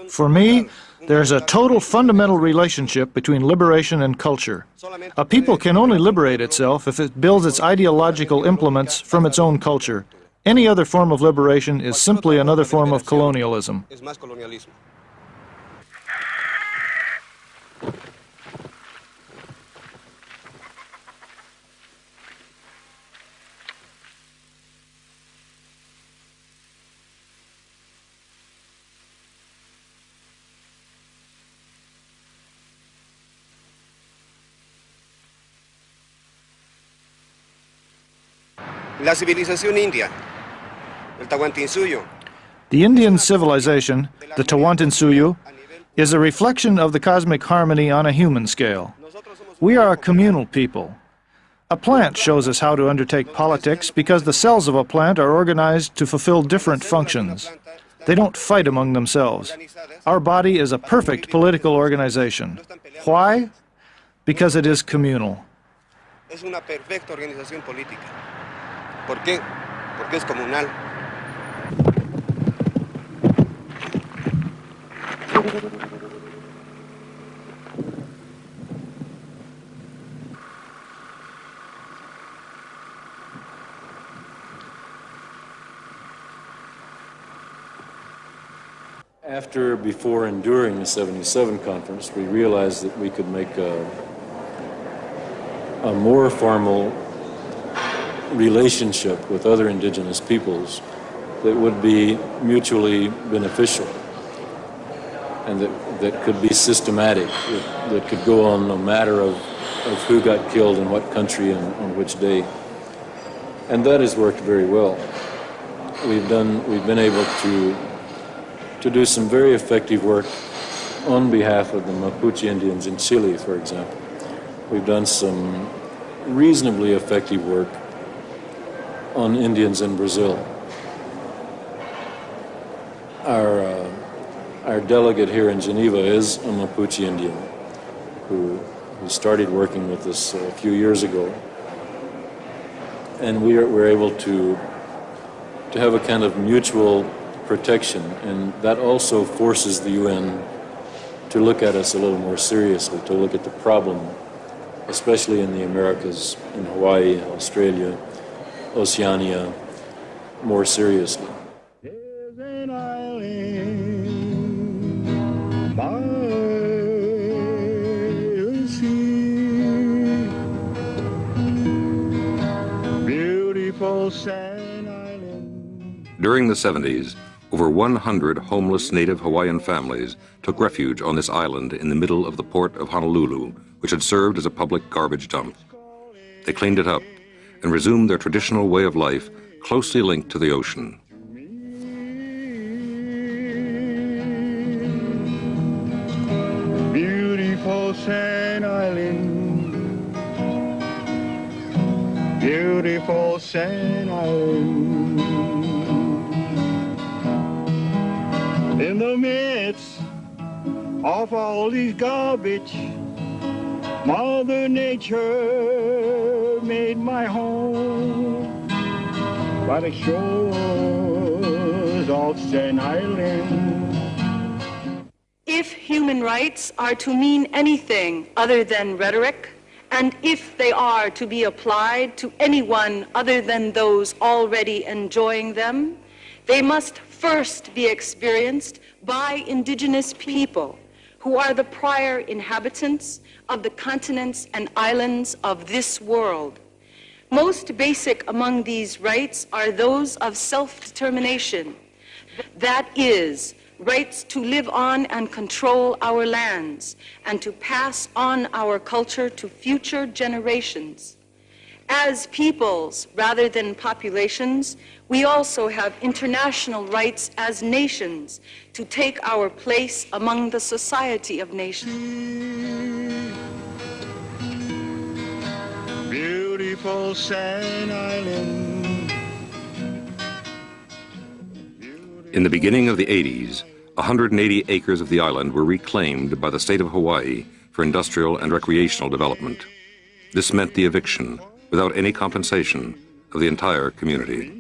For me, there's a total fundamental relationship between liberation and culture. A people can only liberate itself if it builds its ideological implements from its own culture. Any other form of liberation is simply another form of colonialism. La civilización india, el Tawantinsuyo. The Indian civilization, the Tawantinsuyo, is a reflection of the cosmic harmony on a human scale. We are a communal people. A plant shows us how to undertake politics because the cells of a plant are organized to fulfill different functions. They don't fight among themselves. Our body is a perfect political organization. Why? Because it is communal. Es una perfecta organización política. ¿Por qué? Porque es comunal. After, before, and during the 77 conference, we realized that we could make a more formal relationship with other indigenous peoples that would be mutually beneficial and that could be systematic, that could go on no matter of who got killed in what country and on which day. And that has worked very well. We've been able to do some very effective work on behalf of the Mapuche Indians in Chile, for example. We've done some reasonably effective work on Indians in Brazil. Our delegate here in Geneva is a Mapuche Indian who started working with us a few years ago. And we're able to have a kind of mutual protection, and that also forces the UN to look at us a little more seriously, to look at the problem, especially in the Americas, in Hawaii, Australia, Oceania, more seriously. During the 70s, over 100 homeless native Hawaiian families took refuge on this island in the middle of the port of Honolulu, which had served as a public garbage dump. They cleaned it up and resumed their traditional way of life closely linked to the ocean. Beautiful Sand Island, beautiful Sand Island, in the midst of all these garbage, Mother Nature made my home by the shores of Sand Island. If human rights are to mean anything other than rhetoric, and if they are to be applied to anyone other than those already enjoying them, they must first be experienced by indigenous people who are the prior inhabitants of the continents and islands of this world. Most basic among these rights are those of self-determination, that is, rights to live on and control our lands and to pass on our culture to future generations. As peoples rather than populations, we also have international rights as nations to take our place among the society of nations. Beautiful Sand Island. In the beginning of the 80s, 180 acres of the island were reclaimed by the state of Hawaii for industrial and recreational development. This meant the eviction, without any compensation, of the entire community.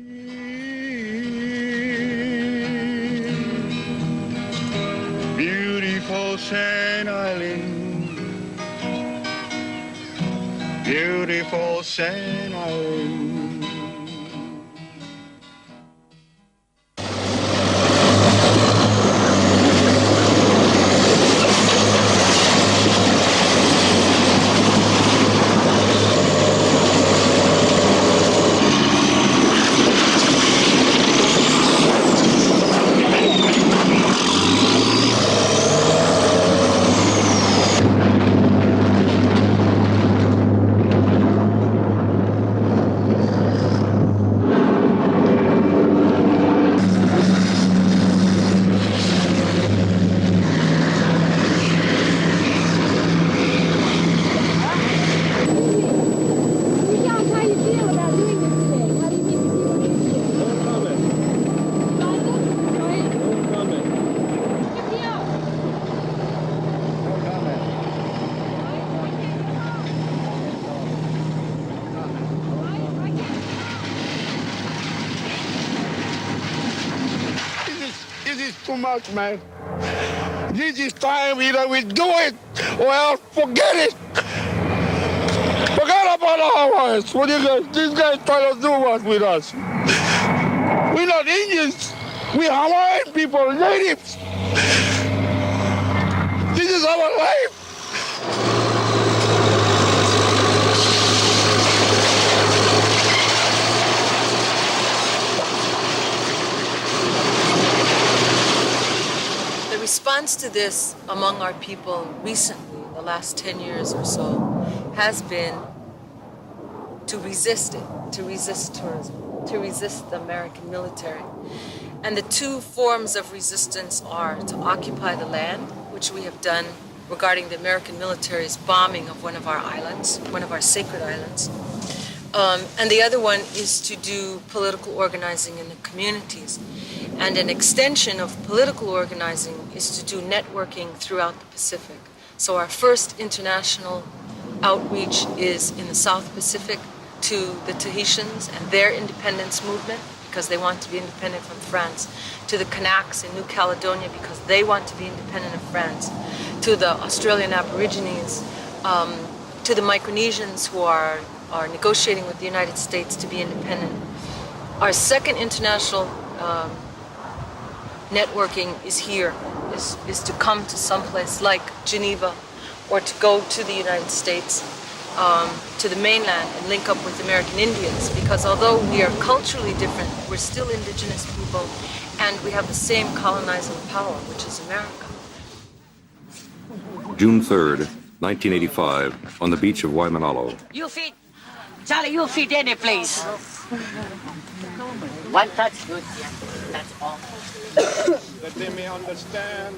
Beautiful Sand Island, beautiful Sand Island. Too much, man. This is time either we do it or else forget it. Forget about the Hawaiians. What you guys? These guys try to do what with us? We're not Indians. We're Hawaiian people, natives. This is our life. The response to this among our people recently, the last 10 years or so, has been to resist it, to resist tourism, to resist the American military. And the two forms of resistance are to occupy the land, which we have done regarding the American military's bombing of one of our islands, one of our sacred islands. And the other one is to do political organizing in the communities. And an extension of political organizing is to do networking throughout the Pacific. So our first international outreach is in the South Pacific to the Tahitians and their independence movement, because they want to be independent from France, to the Kanaks in New Caledonia because they want to be independent of France, to the Australian Aborigines, to the Micronesians who are negotiating with the United States to be independent. Our second international networking is here, is to come to someplace like Geneva or to go to the United States, to the mainland and link up with American Indians, because although we are culturally different, we're still indigenous people and we have the same colonizing power, which is America. June 3rd, 1985, on the beach of Waimanalo. You feed, Charlie, you feed any place. One touch, good, yeah, that's all. That they may understand,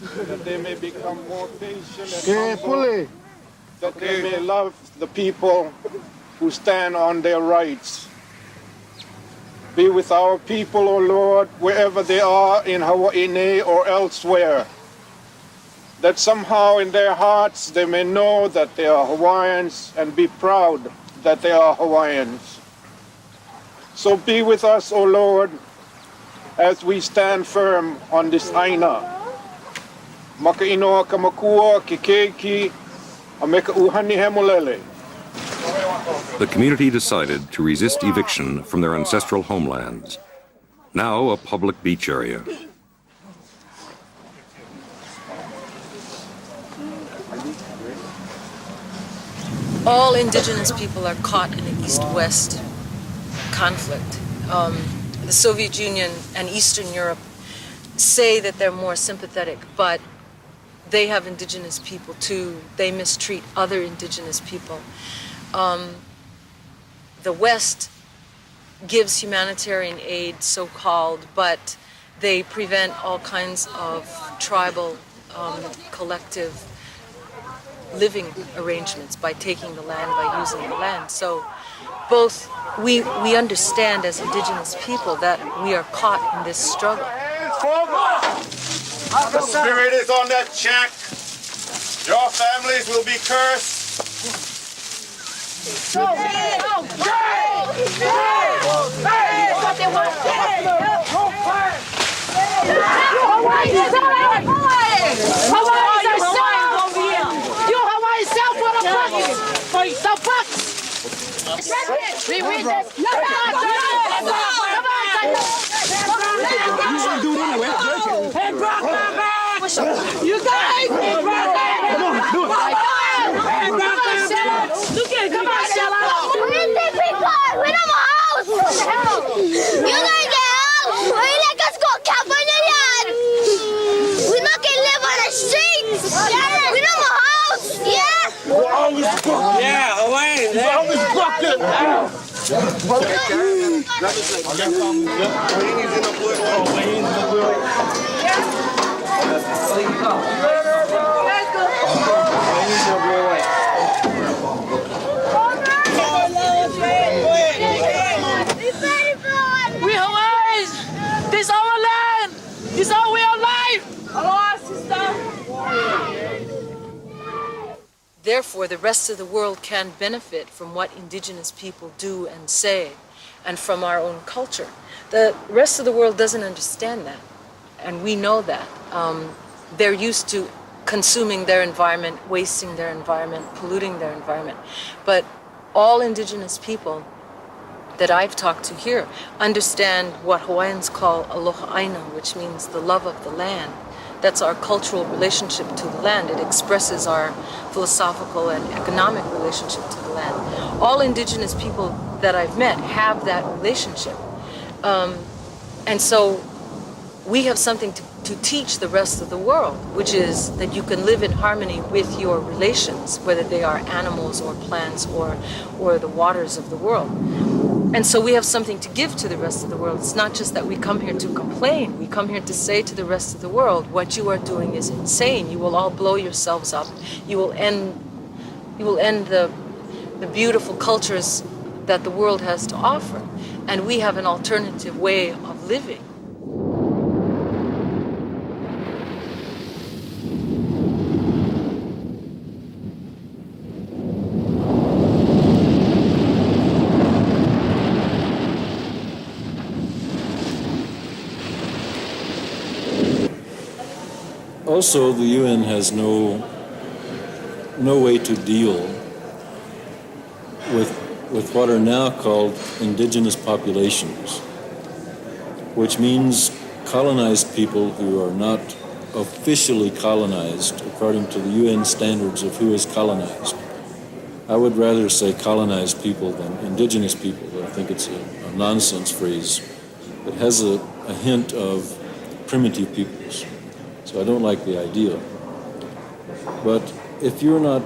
that they may become more patient and humble, that they may love the people who stand on their rights. Be with our people, O Lord, wherever they are in Hawaii or elsewhere, that somehow in their hearts they may know that they are Hawaiians and be proud that they are Hawaiians. So be with us, O Lord, as we stand firm on this aina. Makainoa kamakua, kikeiki, ameka uhani hemolele. The community decided to resist eviction from their ancestral homelands, now a public beach area. All indigenous people are caught in the East-West conflict. The Soviet Union and Eastern Europe say that they're more sympathetic, but they have indigenous people too. They mistreat other indigenous people. The West gives humanitarian aid, so-called, but they prevent all kinds of tribal, collective living arrangements by taking the land, by using the land. So both we understand as indigenous people that we are caught in this struggle. The spirit is on that check. Your families will be cursed. You guys! Come on, do it! Look at it! Come on, Stella! We don't house! What the hell? You guys get out! We let us go California! We not can live on the streets! Yeah! We don't have a house! Yeah! We're always broke! Yeah, away! We're always broke! We Hawaiians! This our land! This our way of life! Aloha, sister! Therefore, the rest of the world can benefit from what indigenous people do and say, and from our own culture. The rest of the world doesn't understand that, and we know that. They're used to consuming their environment, wasting their environment, polluting their environment. But all indigenous people that I've talked to here understand what Hawaiians call aloha aina, which means the love of the land. That's our cultural relationship to the land. It expresses our philosophical and economic relationship to the land. All indigenous people that I've met have that relationship. And so we have something to teach the rest of the world, which is that you can live in harmony with your relations, whether they are animals or plants or the waters of the world. And so we have something to give to the rest of the world. It's not just that we come here to complain. We come here to say to the rest of the world, what you are doing is insane. You will all blow yourselves up. You will end the beautiful cultures that the world has to offer. And we have an alternative way of living. Also, the UN has no way to deal with what are now called indigenous populations, which means colonized people who are not officially colonized according to the UN standards of who is colonized. I would rather say colonized people than indigenous people. I think it's a nonsense phrase. It has a hint of primitive peoples. So I don't like the idea. But if you're not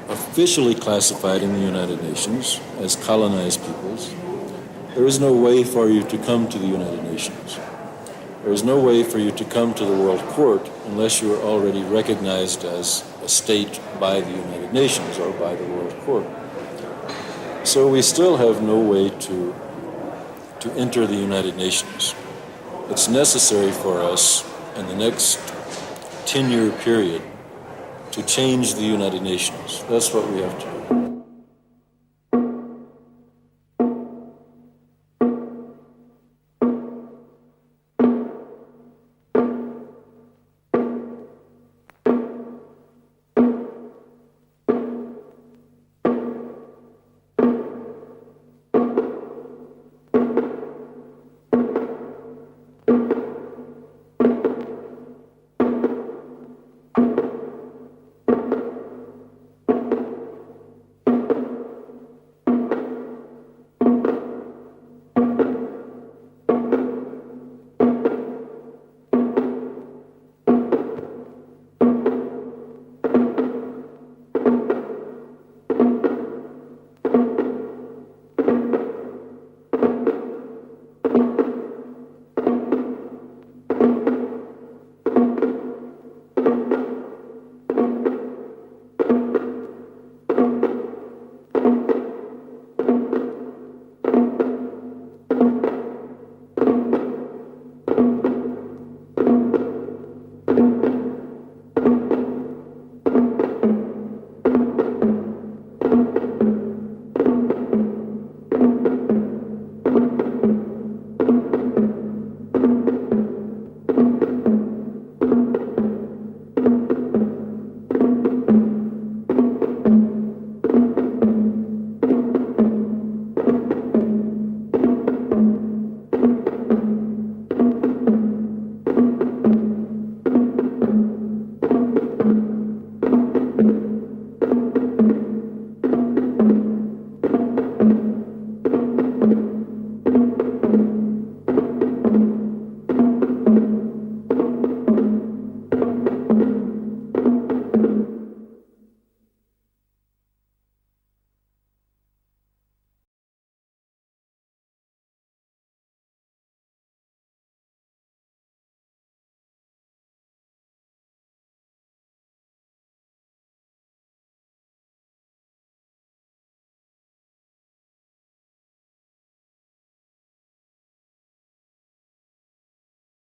officially classified in the United Nations as colonized peoples, there is no way for you to come to the United Nations. There is no way for you to come to the World Court unless you are already recognized as a state by the United Nations or by the World Court. So we still have no way to enter the United Nations. It's necessary for us in the next 10-year period to change the United Nations. That's what we have to do.